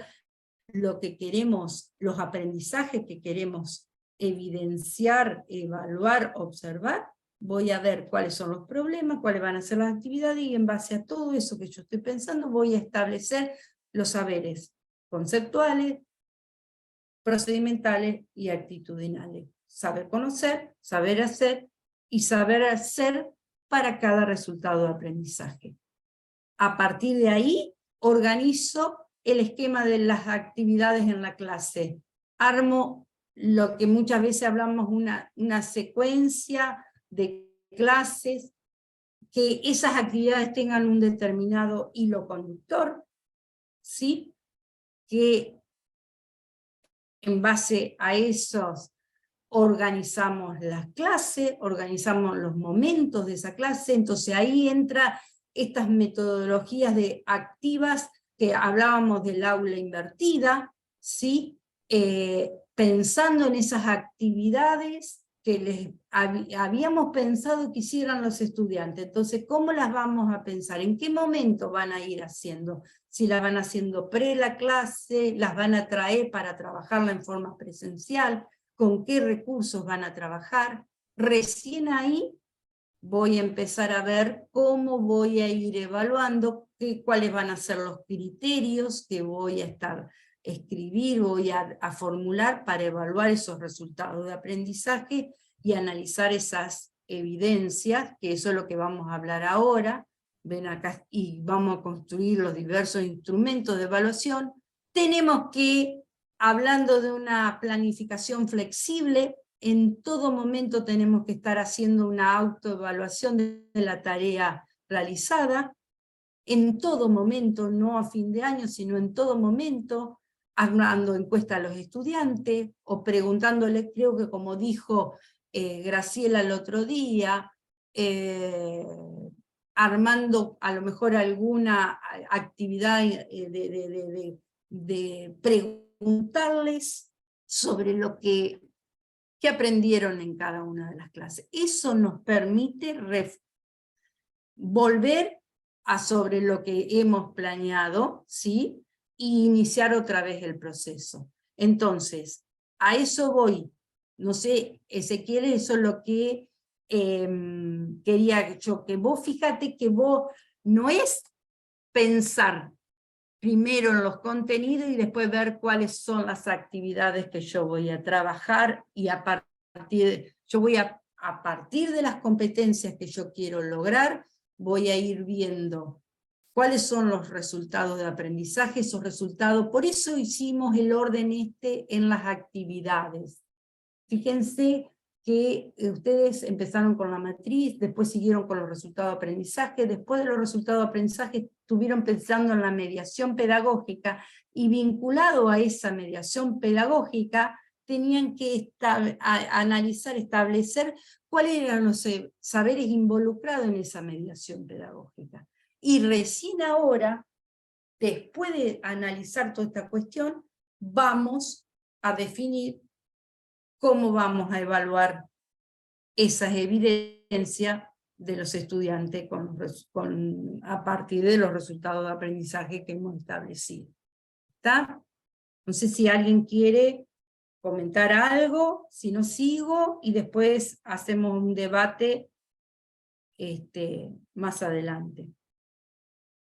lo que queremos, los aprendizajes que queremos evidenciar, evaluar, observar, voy a ver cuáles son los problemas, cuáles van a ser las actividades, y en base a todo eso que yo estoy pensando, voy a establecer los saberes conceptuales, procedimentales y actitudinales. Saber conocer, saber hacer, y saber hacer para cada resultado de aprendizaje. A partir de ahí, organizo el esquema de las actividades en la clase. Armo lo que muchas veces hablamos, una secuencia de clases, que esas actividades tengan un determinado hilo conductor, ¿sí? Que en base a esos organizamos las clases, organizamos los momentos de esa clase. Entonces ahí entra estas metodologías de activas que hablábamos del aula invertida, ¿sí? Pensando en esas actividades que les habíamos pensado que hicieran los estudiantes. Entonces, ¿cómo las vamos a pensar? ¿En qué momento van a ir haciendo? Si las van haciendo pre la clase, las van a traer para trabajarla en forma presencial, con qué recursos van a trabajar. Recién ahí voy a empezar a ver cómo voy a ir evaluando, cuáles van a ser los criterios que voy a escribir, voy a formular para evaluar esos resultados de aprendizaje y analizar esas evidencias, que eso es lo que vamos a hablar ahora. Ven acá, y vamos a construir los diversos instrumentos de evaluación. Tenemos que, hablando de una planificación flexible, en todo momento tenemos que estar haciendo una autoevaluación de la tarea realizada, en todo momento, no a fin de año, sino en todo momento, armando encuestas a los estudiantes, o preguntándole, creo que como dijo Graciela el otro día, armando a lo mejor alguna actividad de preguntarles sobre lo que aprendieron en cada una de las clases. Eso nos permite volver a sobre lo que hemos planeado, ¿sí? Y iniciar otra vez el proceso. Entonces, a eso voy. No sé, Ezequiel, eso es lo que quería yo, que vos fíjate que vos no es pensar primero en los contenidos y después ver cuáles son las actividades que yo voy a trabajar, y a partir de las competencias que yo quiero lograr, voy a ir viendo cuáles son los resultados de aprendizaje, esos resultados. Por eso hicimos el orden en las actividades. Fíjense que ustedes empezaron con la matriz, después siguieron con los resultados de aprendizaje, después de los resultados de aprendizaje estuvieron pensando en la mediación pedagógica, y vinculado a esa mediación pedagógica tenían que analizar, establecer cuáles eran los saberes involucrados en esa mediación pedagógica. Y recién ahora, después de analizar toda esta cuestión, vamos a definir cómo vamos a evaluar esas evidencias de los estudiantes a partir de los resultados de aprendizaje que hemos establecido. ¿Está? No sé si alguien quiere comentar algo, si no sigo, y después hacemos un debate más adelante.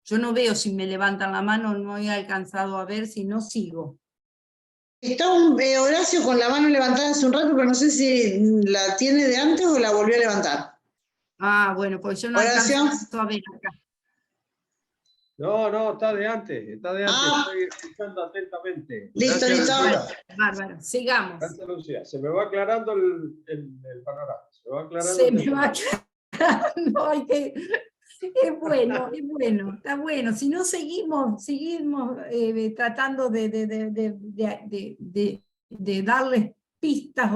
Yo no veo si me levantan la mano, no he alcanzado a ver, si no sigo. Está Horacio con la mano levantada hace un rato, pero no sé si la tiene de antes o la volvió a levantar. Ah, bueno, pues yo no Horacio. alcanzo a ver acá. No, está de antes, Ah. estoy escuchando atentamente. Listo, Gracias, listo. Lucía. Bárbaro, sigamos. Gracias, Lucía. Se me va aclarando el panorama. Se me va aclarando. Se me va aclarando. Es bueno, está bueno. Si no seguimos tratando de darles pistas.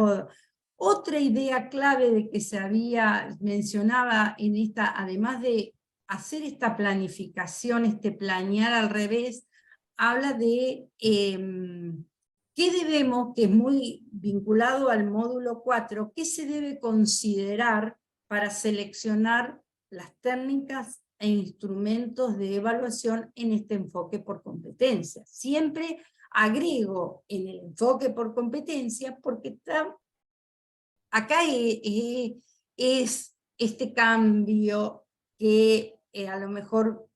Otra idea clave de que se había mencionaba en esta, además de hacer esta planificación, planear al revés, habla de qué debemos, que es muy vinculado al módulo 4, qué se debe considerar para seleccionar las técnicas e instrumentos de evaluación en este enfoque por competencia. Siempre agrego en el enfoque por competencia porque acá es este cambio que a lo mejor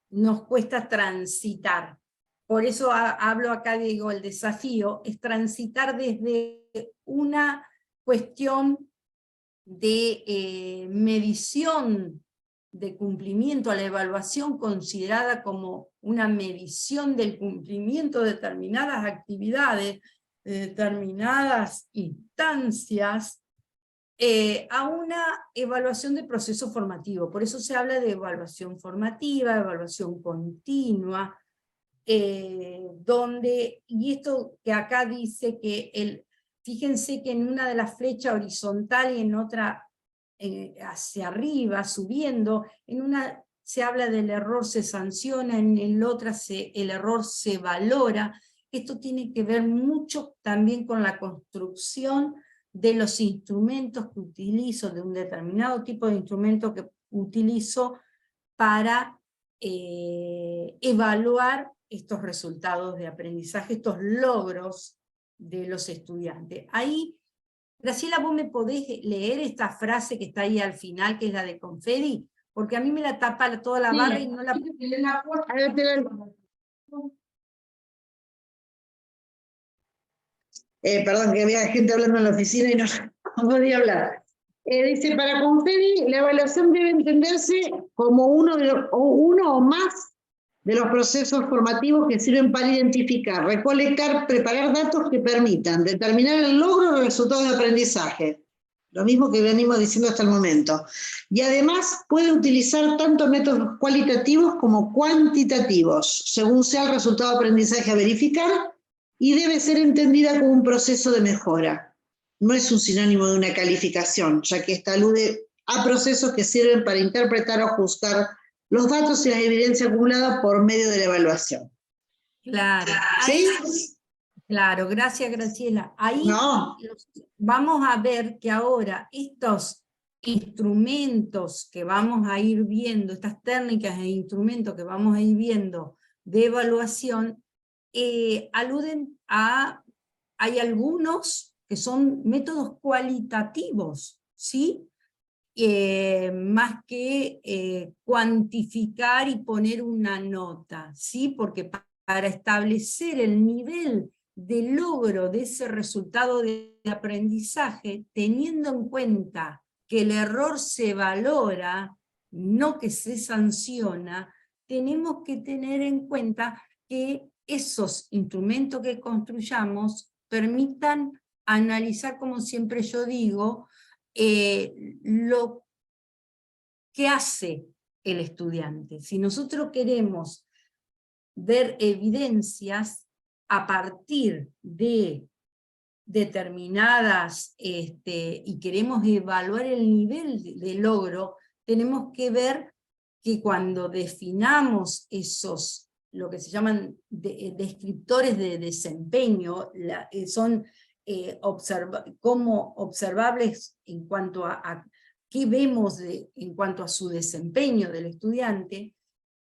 nos cuesta transitar. Por eso hablo acá, digo, el desafío es transitar desde una cuestión de medición de cumplimiento a la evaluación considerada como una medición del cumplimiento de determinadas actividades, de determinadas instancias, a una evaluación de proceso formativo. Por eso se habla de evaluación formativa, evaluación continua, y esto que acá dice que fíjense que en una de las flechas horizontal y en otra hacia arriba, subiendo, en una se habla del error se sanciona, en el otro el error se valora. Esto tiene que ver mucho también con la construcción de los instrumentos que utilizo, de un determinado tipo de instrumento que utilizo para evaluar estos resultados de aprendizaje, estos logros de los estudiantes. Ahí, Graciela, ¿vos me podés leer esta frase que está ahí al final, que es la de Confedi? Porque a mí me la tapa toda la barra y no la puedo leer. Perdón, que había gente hablando en la oficina y no podía hablar. Dice, para Confedi, la evaluación debe entenderse como uno o más de los procesos formativos que sirven para identificar, recolectar, preparar datos que permitan determinar el logro de resultados de aprendizaje. Lo mismo que venimos diciendo hasta el momento. Y además puede utilizar tanto métodos cualitativos como cuantitativos, según sea el resultado de aprendizaje a verificar, y debe ser entendida como un proceso de mejora. No es un sinónimo de una calificación, ya que esta alude a procesos que sirven para interpretar o juzgar los datos y la evidencia acumulada por medio de la evaluación. Claro. ¿Sí? Claro, gracias Graciela. Ahí No. vamos a ver que ahora estos instrumentos que vamos a ir viendo, estas técnicas e instrumentos que vamos a ir viendo de evaluación, aluden a, hay algunos que son métodos cualitativos, ¿sí? Más que cuantificar y poner una nota, ¿sí? Porque para establecer el nivel de logro de ese resultado de aprendizaje, teniendo en cuenta que el error se valora, no que se sanciona, tenemos que tener en cuenta que esos instrumentos que construyamos permitan analizar, como siempre yo digo, lo que hace el estudiante. Si nosotros queremos ver evidencias a partir de determinadas, y queremos evaluar el nivel de logro, tenemos que ver que cuando definamos esos, lo que se llaman descriptores de desempeño, son como observables en cuanto a qué vemos en cuanto a su desempeño del estudiante,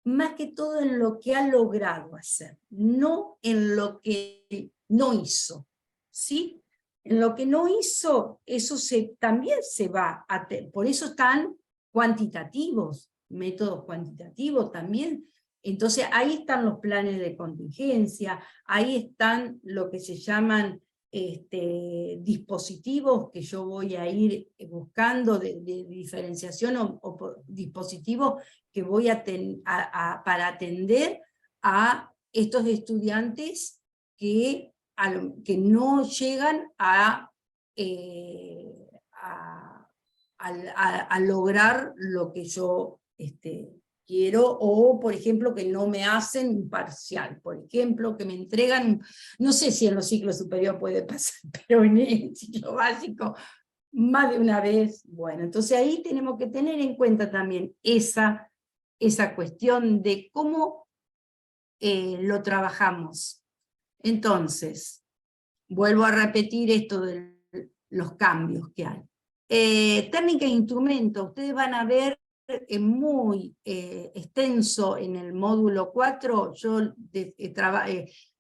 más que todo en lo que ha logrado hacer, no en lo que no hizo, ¿sí? En lo que no hizo, eso también se va a... Por eso están cuantitativos, métodos cuantitativos también. Entonces ahí están los planes de contingencia, ahí están lo que se llaman dispositivos que yo voy a ir buscando de diferenciación o dispositivos que voy para atender a estos estudiantes que no llegan a lograr lo que yo quiero, o por ejemplo que no me hacen un parcial, por ejemplo que me entregan, no sé si en los ciclos superiores puede pasar, pero en el ciclo básico más de una vez. Bueno, entonces ahí tenemos que tener en cuenta también esa cuestión de cómo lo trabajamos. Entonces, vuelvo a repetir esto de los cambios que hay. Técnica e instrumento, ustedes van a ver muy extenso en el módulo 4, yo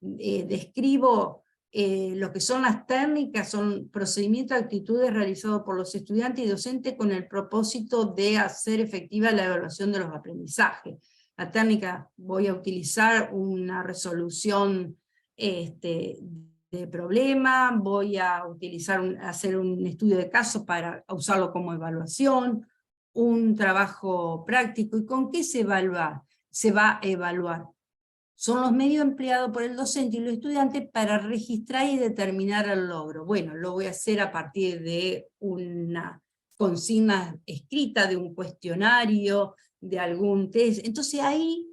describo lo que son las técnicas, son procedimientos de actitudes realizados por los estudiantes y docentes con el propósito de hacer efectiva la evaluación de los aprendizajes. La técnica, voy a utilizar una resolución de problema, voy a hacer un estudio de caso para usarlo como evaluación, un trabajo práctico. ¿Y con qué se va a evaluar? Son los medios empleados por el docente y los estudiantes para registrar y determinar el logro. Bueno, lo voy a hacer a partir de una consigna escrita, de un cuestionario, de algún test. Entonces ahí,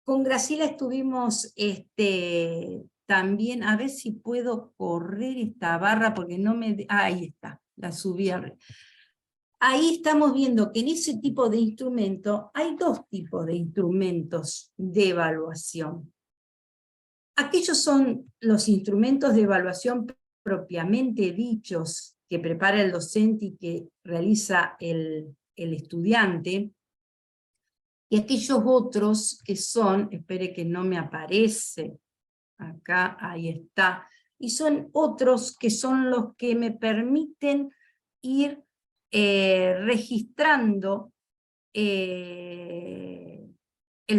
con Graciela estuvimos también, a ver si puedo correr esta barra, porque no me... ahí está, la subí arriba. ahí estamos viendo que en ese tipo de instrumento hay dos tipos de instrumentos de evaluación. Aquellos son los instrumentos de evaluación propiamente dichos que prepara el docente y que realiza el estudiante, y aquellos otros que son, espere que no me aparece, acá, ahí está, y son otros que son los que me permiten ir registrando el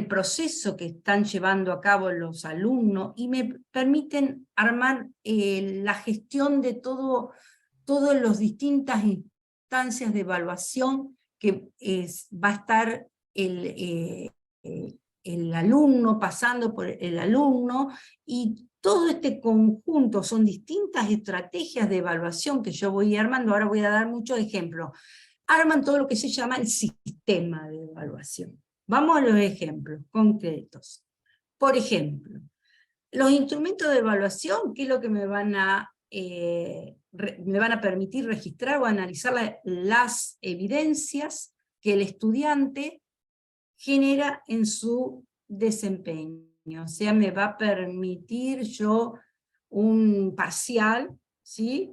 proceso que están llevando a cabo los alumnos y me permiten armar la gestión de todas las distintas instancias de evaluación que va a estar el alumno, pasando por el alumno, y todo este conjunto son distintas estrategias de evaluación que yo voy armando. Ahora voy a dar muchos ejemplos. Arman todo lo que se llama el sistema de evaluación. Vamos a los ejemplos concretos. Por ejemplo, los instrumentos de evaluación, ¿qué es lo que me van a permitir registrar o analizar las evidencias que el estudiante genera en su desempeño? O sea, me va a permitir yo un parcial, ¿sí?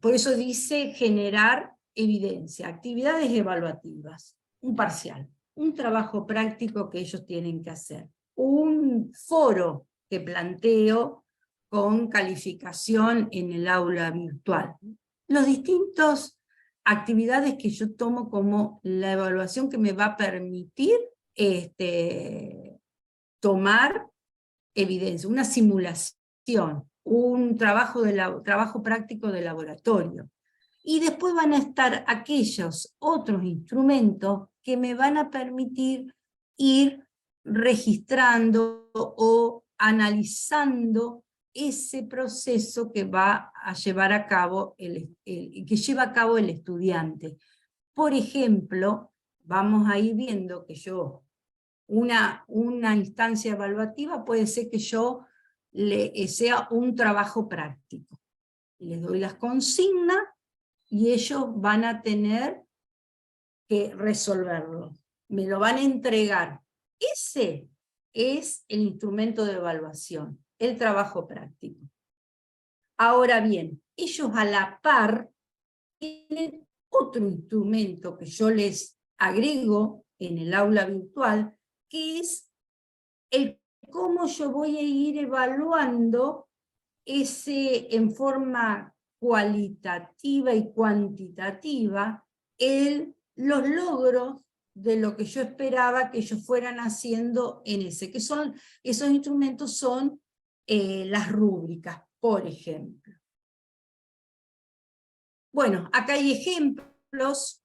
Por eso dice generar evidencia, actividades evaluativas, un parcial, un trabajo práctico que ellos tienen que hacer, un foro que planteo con calificación en el aula virtual. Los distintos actividades que yo tomo como la evaluación que me va a permitir tomar evidencia, una simulación, un trabajo práctico de laboratorio. Y después van a estar aquellos otros instrumentos que me van a permitir ir registrando o analizando ese proceso que va a llevar a cabo que lleva a cabo el estudiante. Por ejemplo, vamos a ir viendo que yo, una instancia evaluativa puede ser que yo sea un trabajo práctico. Les doy las consignas y ellos van a tener que resolverlo. Me lo van a entregar. Ese es el instrumento de evaluación, el trabajo práctico. Ahora bien, ellos a la par tienen otro instrumento que yo les agrego en el aula virtual, que es el cómo yo voy a ir evaluando en forma cualitativa y cuantitativa los logros de lo que yo esperaba que ellos fueran haciendo en que son, esos instrumentos son las rúbricas, por ejemplo. Bueno, acá hay ejemplos.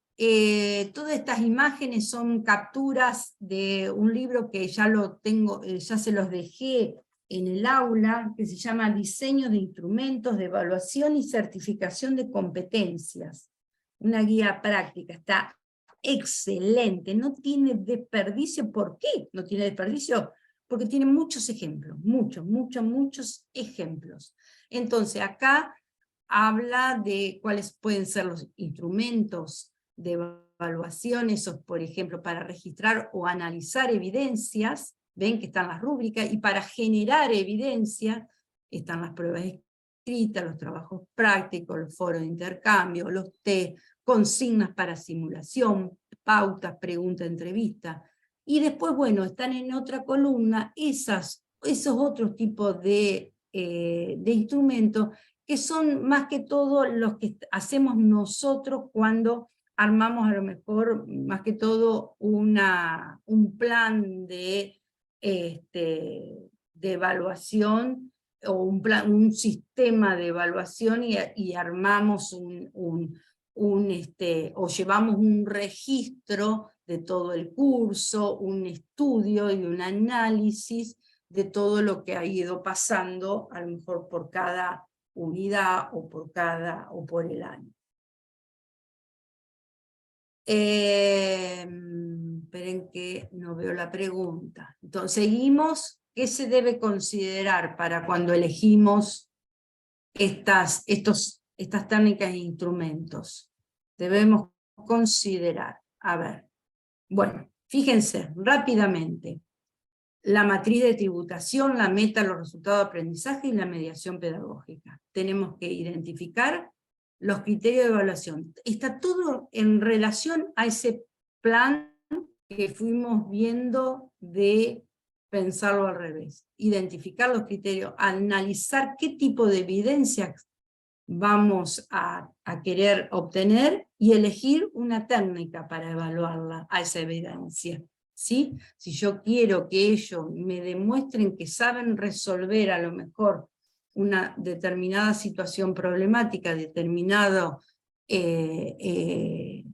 Todas estas imágenes son capturas de un libro que ya lo tengo, ya se los dejé en el aula, que se llama Diseño de Instrumentos de Evaluación y Certificación de Competencias. Una guía práctica, está excelente, no tiene desperdicio. ¿Por qué no tiene desperdicio? Porque tiene muchos ejemplos, muchos ejemplos. Entonces acá habla de cuáles pueden ser los instrumentos de evaluación, esos, por ejemplo, para registrar o analizar evidencias. Ven que están las rúbricas, y para generar evidencia están las pruebas escritas, los trabajos prácticos, los foros de intercambio, los test, consignas para simulación, pautas, pregunta, entrevista. Y después, bueno, están en otra columna esos otros tipos de instrumentos que son más que todo los que hacemos nosotros cuando armamos a lo mejor más que todo un plan de evaluación, o un sistema de evaluación, y armamos o llevamos un registro de todo el curso, un estudio y un análisis de todo lo que ha ido pasando, a lo mejor por cada unidad o por el año. Esperen que no veo la pregunta. Entonces seguimos. ¿Qué se debe considerar para cuando elegimos estas técnicas e instrumentos? debemos considerar. A ver, bueno, fíjense rápidamente. La matriz de tributación, la meta, los resultados de aprendizaje y la mediación pedagógica. Tenemos que identificar los criterios de evaluación. Está todo en relación a ese plan que fuimos viendo de pensarlo al revés. Identificar los criterios, analizar qué tipo de evidencias vamos a querer obtener y elegir una técnica para evaluarla a esa evidencia. ¿Sí? Si yo quiero que ellos me demuestren que saben resolver a lo mejor una determinada situación problemática, determinado en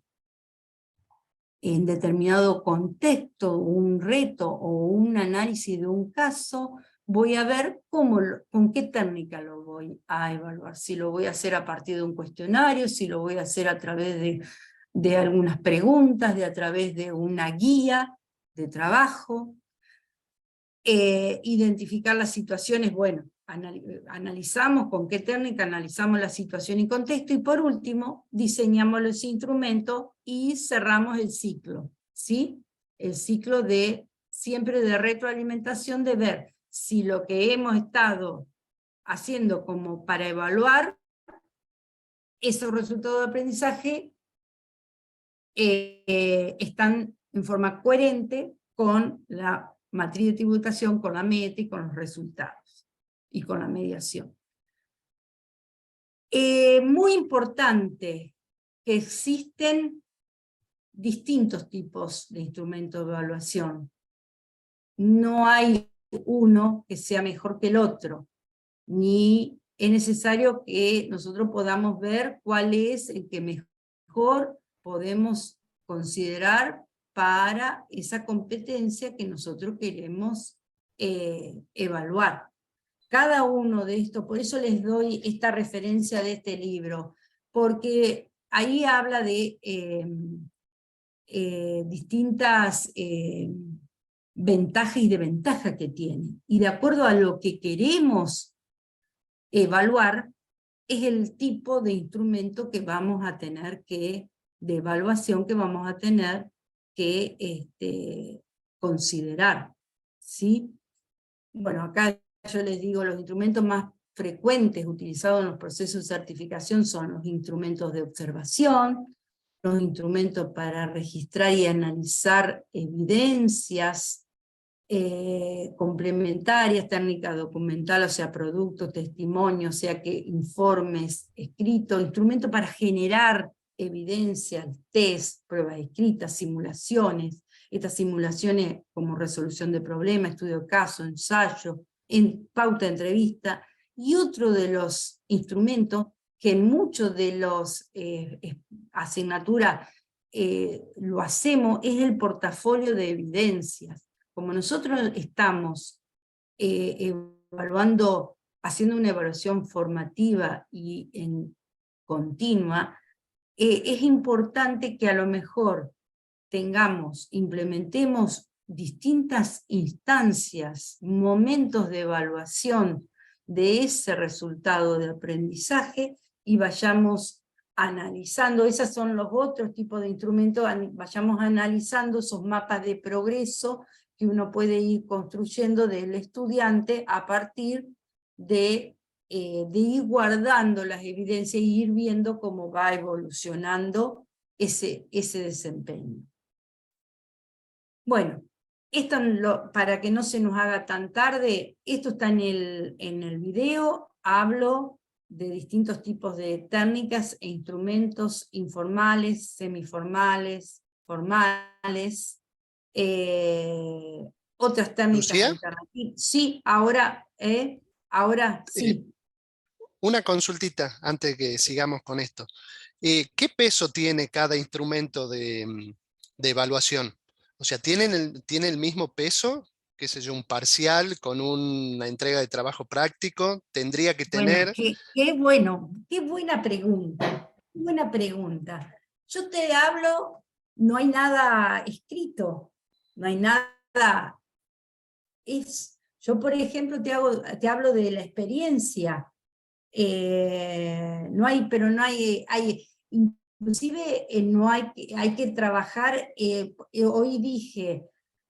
determinado contexto, un reto o un análisis de un caso, voy a ver con qué técnica lo voy a evaluar. Si lo voy a hacer a partir de un cuestionario, si lo voy a hacer a través de algunas preguntas, a través de una guía de trabajo. Identificar las situaciones, bueno, analizamos con qué técnica, analizamos la situación y contexto, y por último, diseñamos los instrumentos y cerramos el ciclo, ¿sí? El ciclo siempre de retroalimentación, de ver si lo que hemos estado haciendo como para evaluar esos resultados de aprendizaje están en forma coherente con la matriz de tributación, con la meta y con los resultados, y con la mediación. Muy importante que existen distintos tipos de instrumentos de evaluación. No hay uno que sea mejor que el otro, ni es necesario que nosotros podamos ver cuál es el que mejor podemos considerar para esa competencia que nosotros queremos evaluar. Cada uno de estos, por eso les doy esta referencia de este libro, porque ahí habla de distintas ventajas y desventajas que tiene, y de acuerdo a lo que queremos evaluar, es el tipo de instrumento que vamos a tener de evaluación que vamos a tener que considerar, ¿sí? Bueno, acá yo les digo, los instrumentos más frecuentes utilizados en los procesos de certificación son los instrumentos de observación, los instrumentos para registrar y analizar evidencias complementarias, técnica documental, o sea, productos, testimonios, o sea, que informes escritos, instrumentos para generar evidencias, test, pruebas escritas, simulaciones, estas simulaciones como resolución de problemas, estudio de caso, ensayo, pauta de entrevista, y otro de los instrumentos que en muchos de los asignaturas lo hacemos, es el portafolio de evidencias. Como nosotros estamos evaluando, haciendo una evaluación formativa y continua, es importante que a lo mejor implementemos distintas instancias, momentos de evaluación de ese resultado de aprendizaje, y vayamos analizando, esos son los otros tipos de instrumentos, vayamos analizando esos mapas de progreso que uno puede ir construyendo del estudiante a partir de ir guardando las evidencias y ir viendo cómo va evolucionando ese desempeño. Bueno, esto para que no se nos haga tan tarde, esto está en el video, hablo de distintos tipos de técnicas e instrumentos informales, semiformales, formales, otras técnicas alternativas. Sí, ahora sí. Una consultita antes que sigamos con esto. ¿Qué peso tiene cada instrumento de evaluación? O sea, ¿tiene el mismo peso? ¿Qué sé yo, un parcial con una entrega de trabajo práctico? ¿Tendría que tener? Bueno, qué buena pregunta. Qué buena pregunta. Yo te hablo, no hay nada escrito, no hay nada. Yo, por ejemplo, te hablo de la experiencia. No hay Inclusive no hay que trabajar, hoy dije,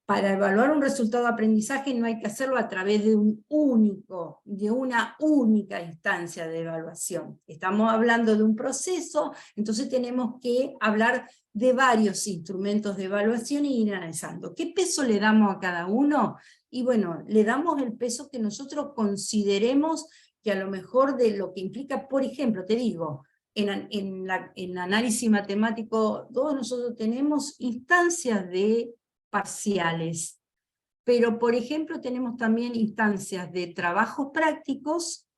para evaluar un resultado de aprendizaje no hay que hacerlo a través de una única instancia de evaluación. Estamos hablando de un proceso, entonces tenemos que hablar de varios instrumentos de evaluación y ir analizando. ¿Qué peso le damos a cada uno? Y bueno, le damos el peso que nosotros consideremos que a lo mejor de lo que implica, por ejemplo, te digo, en análisis matemático, todos nosotros tenemos instancias de parciales, pero por ejemplo tenemos también instancias de trabajos prácticos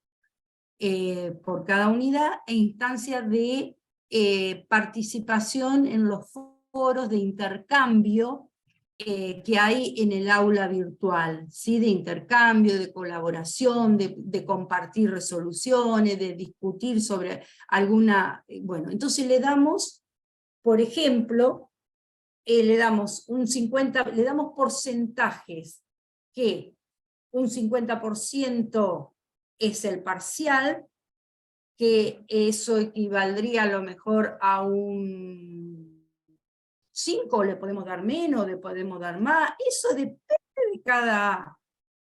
por cada unidad, e instancias de participación en los foros de intercambio que hay en el aula virtual, ¿sí? De intercambio, de colaboración, de compartir resoluciones, de discutir sobre alguna... Bueno, entonces le damos, por ejemplo, le damos porcentajes, que un 50% es el parcial, que eso equivaldría a lo mejor a un 5, le podemos dar menos, le podemos dar más, eso depende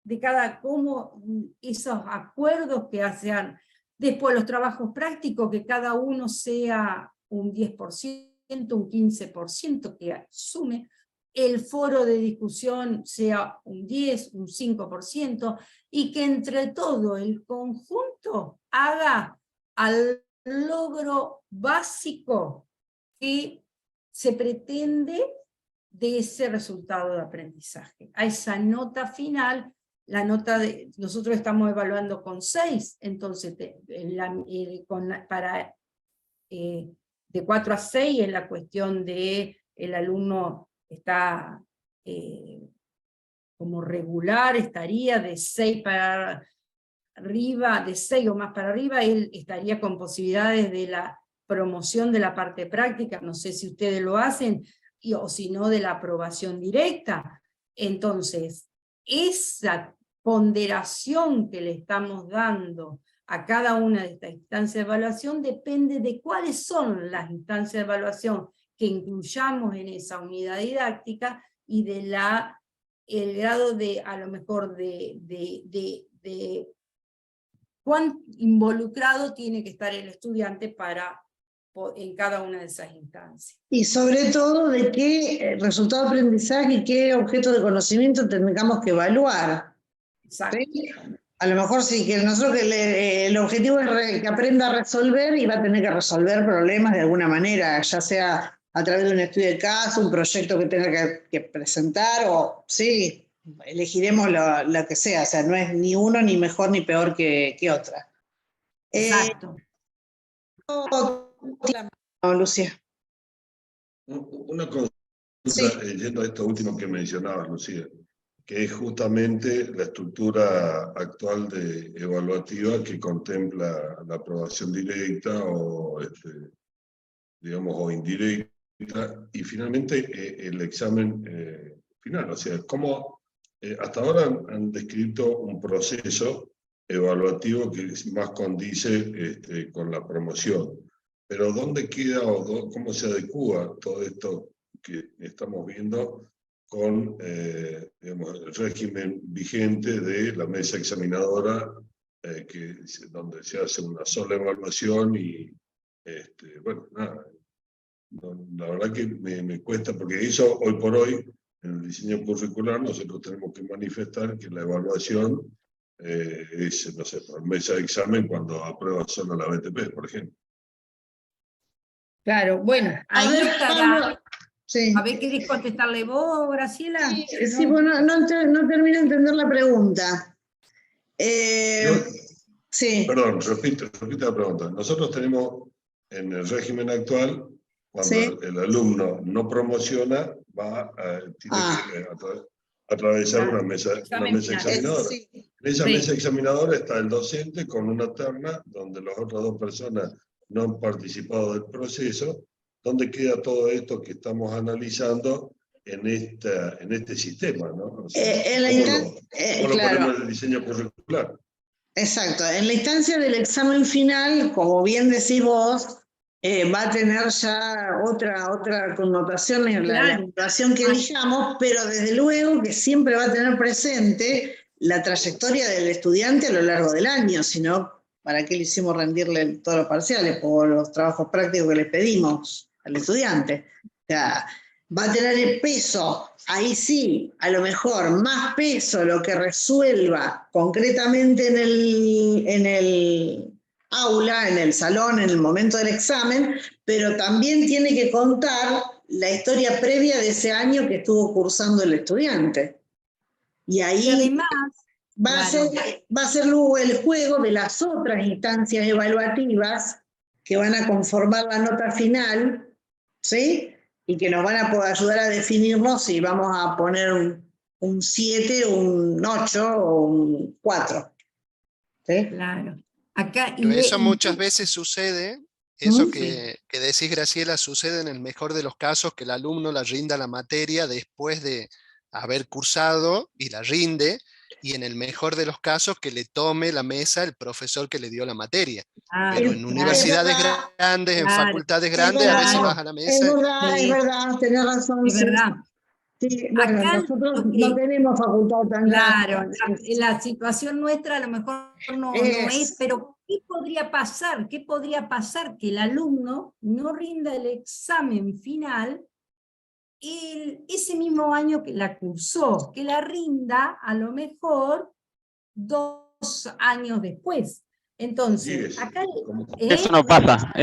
de cada cómo esos acuerdos que hacen. Después los trabajos prácticos, que cada uno sea un 10%, un 15% que asume, el foro de discusión sea un 10, un 5%, y que entre todo el conjunto haga al logro básico que se pretende de ese resultado de aprendizaje. A esa nota final, la nota nosotros estamos evaluando con 6, entonces de 4 a 6 es la cuestión de el alumno está como regular, estaría de 6 para arriba, de 6 o más para arriba, él estaría con posibilidades de la promoción de la parte práctica, no sé si ustedes lo hacen, o si no de la aprobación directa. Entonces, esa ponderación que le estamos dando a cada una de estas instancias de evaluación depende de cuáles son las instancias de evaluación que incluyamos en esa unidad didáctica y de el grado de, a lo mejor, de cuán involucrado tiene que estar el estudiante en cada una de esas instancias. Y sobre todo de qué resultado de aprendizaje y qué objeto de conocimiento tengamos que evaluar. Exacto. ¿Sí? A lo mejor sí, que nosotros el objetivo es que aprenda a resolver y va a tener que resolver problemas de alguna manera, ya sea a través de un estudio de caso, un proyecto que tenga que presentar, o sí, elegiremos lo que sea, o sea, no es ni uno ni mejor ni peor que otra. Exacto. Lucía. Una cosa, Sí. yendo a esto último que mencionabas, Lucía, que es justamente la estructura actual de evaluativa que contempla la aprobación directa o, digamos, o indirecta, y finalmente el examen final. O sea, cómo hasta ahora han descrito un proceso evaluativo que más condice con la promoción. Pero ¿dónde queda o cómo se adecúa todo esto que estamos viendo con digamos, el régimen vigente de la mesa examinadora, donde se hace una sola evaluación y, bueno, nada, la verdad que me cuesta, porque eso hoy por hoy, en el diseño curricular, nosotros tenemos que manifestar que la evaluación es, no sé, por mesa de examen cuando aprueba solo la BTP, por ejemplo. Claro, bueno, ahí estará. Sí. A ver, ¿querés contestarle vos, Graciela? Sí, bueno, no termino de entender la pregunta. Sí. Perdón, repito la pregunta. Nosotros tenemos en el régimen actual, cuando Sí. el alumno no promociona, tiene que atravesar una mesa examinadora. Sí. En esa Sí. mesa examinadora está el docente con una terna donde las otras dos personas no han participado del proceso, donde queda todo esto que estamos analizando en este sistema, ¿no? O sea, ¿cómo lo claro. ponemos en el diseño curricular? Exacto. En la instancia del examen final, como bien decís vos, va a tener ya otra connotación en la Claro. evaluación que elijamos, pero desde luego que siempre va a tener presente la trayectoria del estudiante a lo largo del año, si no, ¿para qué le hicimos rendirle todos los parciales o los trabajos prácticos que le pedimos al estudiante? O sea, va a tener el peso, ahí sí, a lo mejor más peso lo que resuelva concretamente en el aula, en el salón, en el momento del examen, pero también tiene que contar la historia previa de ese año que estuvo cursando el estudiante. Y ahí Y además, va claro, a ser luego el juego de las otras instancias evaluativas que van a conformar la nota final, ¿sí? Y que nos van a poder ayudar a definirnos si vamos a poner un 7, un 8 o un 4. ¿Sí? claro. Acá, Pero eso y muchas veces sucede, eso que decís, Graciela, sucede en el mejor de los casos, que el alumno la rinda la materia después de haber cursado y la rinde, y en el mejor de los casos que le tome la mesa el profesor que le dio la materia. Pero en claro, universidades verdad, grandes, en claro, facultades es grandes, a veces verdad, vas a la mesa. sí, es verdad, tenés razón. es Sí. verdad. Sí, bueno, Acá nosotros lo no que, tenemos facultad tan claro, grande. la situación nuestra a lo mejor no es, pero ¿qué podría pasar? ¿Qué podría pasar? Que el alumno no rinda el examen final ese mismo año que la cursó, que la rinda a lo mejor 2 años después. Entonces, 10, acá como Eso no pasa,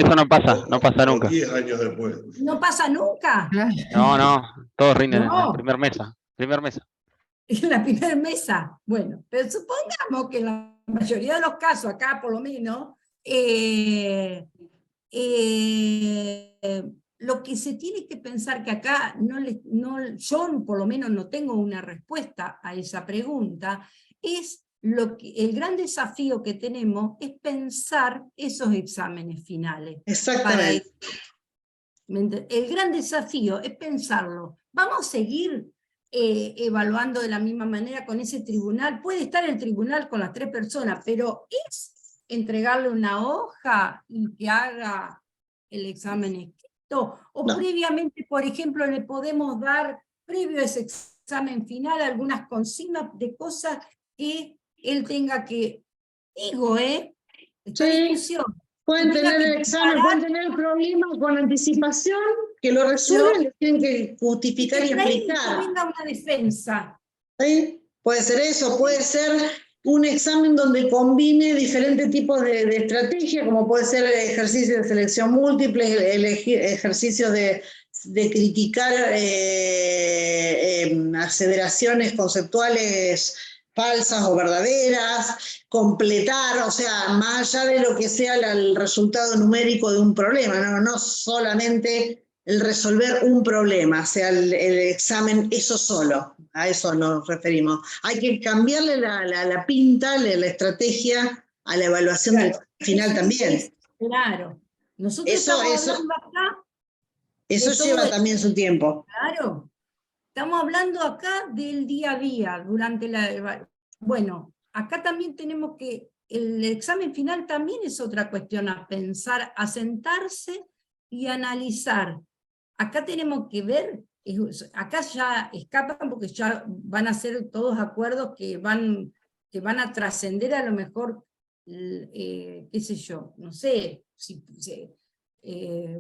no pasa o nunca. 10 años después. no pasa nunca. No, no, todos rinden en la No, primera mesa. Primer mesa. en la primera mesa. Bueno, pero supongamos que en la mayoría de los casos, acá por lo menos, lo que se tiene que pensar que acá, yo por lo menos no tengo una respuesta a esa pregunta, es el gran desafío que tenemos es pensar esos exámenes finales. Exactamente. El gran desafío es pensarlo. ¿Vamos a seguir evaluando de la misma manera con ese tribunal? Puede estar el tribunal con las 3 personas, pero es entregarle una hoja y que haga el examen escrito, o No. previamente, por ejemplo, le podemos dar, previo a ese examen final, algunas consignas de cosas que él tenga que, esta Sí. discusión, Pueden que tenga tener que el examen, preparar, pueden tener el problema con anticipación, que lo resuelven, le tienen que y justificar que y de ahí explicar. venga una defensa. ¿Sí? Puede ser eso, puede ser un examen donde combine diferentes tipos de estrategias, como puede ser ejercicios de selección múltiple, ejercicios de criticar aseveraciones conceptuales falsas o verdaderas, completar, o sea, más allá de lo que sea el resultado numérico de un problema, no solamente el resolver un problema, o sea, el examen eso solo, a eso nos referimos. Hay que cambiarle la pinta, la estrategia a la evaluación del final también. Claro. Nosotros Eso estamos hablando acá Eso de todo lleva esto. también su tiempo. Claro. Estamos hablando acá del día a día, durante la... Bueno, acá también tenemos que, el examen final también es otra cuestión a pensar, a sentarse y analizar. Acá tenemos que ver, acá ya escapan porque ya van a ser todos acuerdos que van a trascender a lo mejor, qué sé yo, no sé,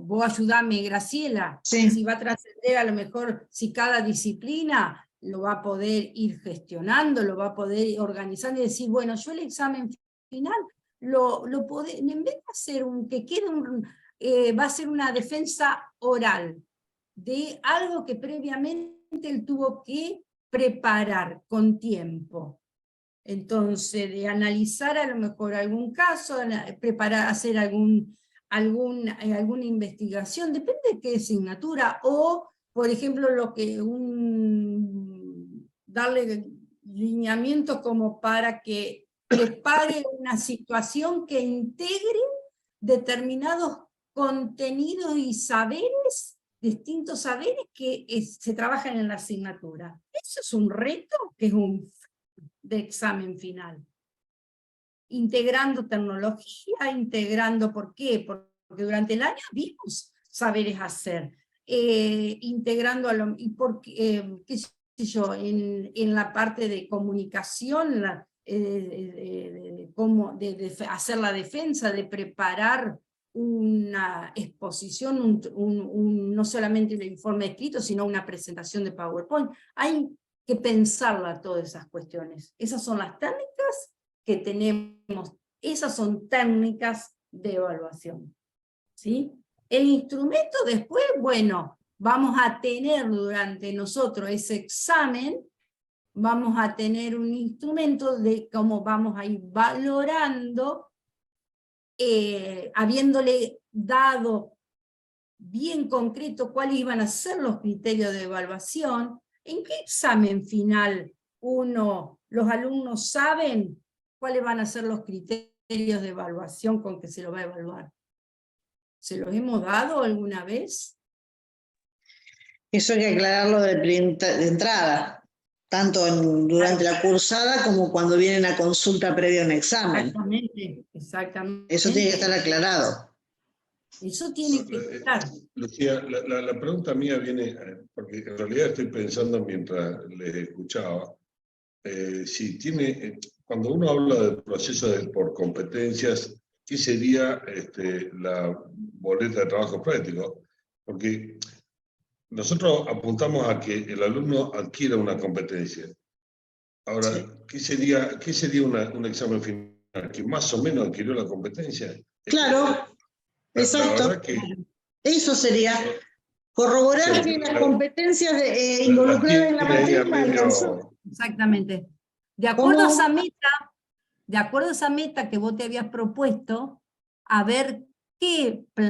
vos ayudame, Graciela, Sí. si va a trascender a lo mejor, si cada disciplina lo va a poder ir gestionando, lo va a poder ir organizando y decir, bueno, yo el examen final en vez de hacer que quede va a ser una defensa oral de algo que previamente él tuvo que preparar con tiempo. Entonces, de analizar a lo mejor algún caso, preparar, hacer alguna investigación, depende de qué asignatura, o, por ejemplo, darle lineamientos como para que prepare una situación que integre determinados contenidos y saberes, distintos saberes que se trabajan en la asignatura. Eso es un reto que es de examen final. Integrando tecnología, ¿por qué? porque durante el año vimos saberes hacer, integrando a lo, y porque, qué sé yo, en la parte de comunicación, de hacer la defensa, de preparar una exposición, no solamente un informe escrito, sino una presentación de PowerPoint. Hay que pensarla todas esas cuestiones. Esas son las técnicas que tenemos, esas son técnicas de evaluación, ¿sí? El instrumento después, bueno, vamos a tener durante nosotros ese examen, vamos a tener un instrumento de cómo vamos a ir valorando, habiéndole dado bien concreto cuáles iban a ser los criterios de evaluación. ¿En qué examen final los alumnos saben cuáles van a ser los criterios de evaluación con que se lo va a evaluar? ¿Se los hemos dado alguna vez? Eso hay que aclararlo de entrada, tanto durante la cursada como cuando vienen a consulta previa a un examen. Exactamente. Eso tiene que estar aclarado. Eso tiene que estar. Lucía, la pregunta mía viene, porque en realidad estoy pensando mientras les escuchaba, si cuando uno habla del proceso por competencias, ¿qué sería la boleta de trabajo práctico? Porque nosotros apuntamos a que el alumno adquiera una competencia. Ahora, sí. ¿qué sería un examen final? ¿Que más o menos adquirió la competencia? Claro, exacto. Eso sería corroborar que las competencias involucradas en la materia alcanzó. Exactamente. De acuerdo a esa meta que vos te habías propuesto, a ver qué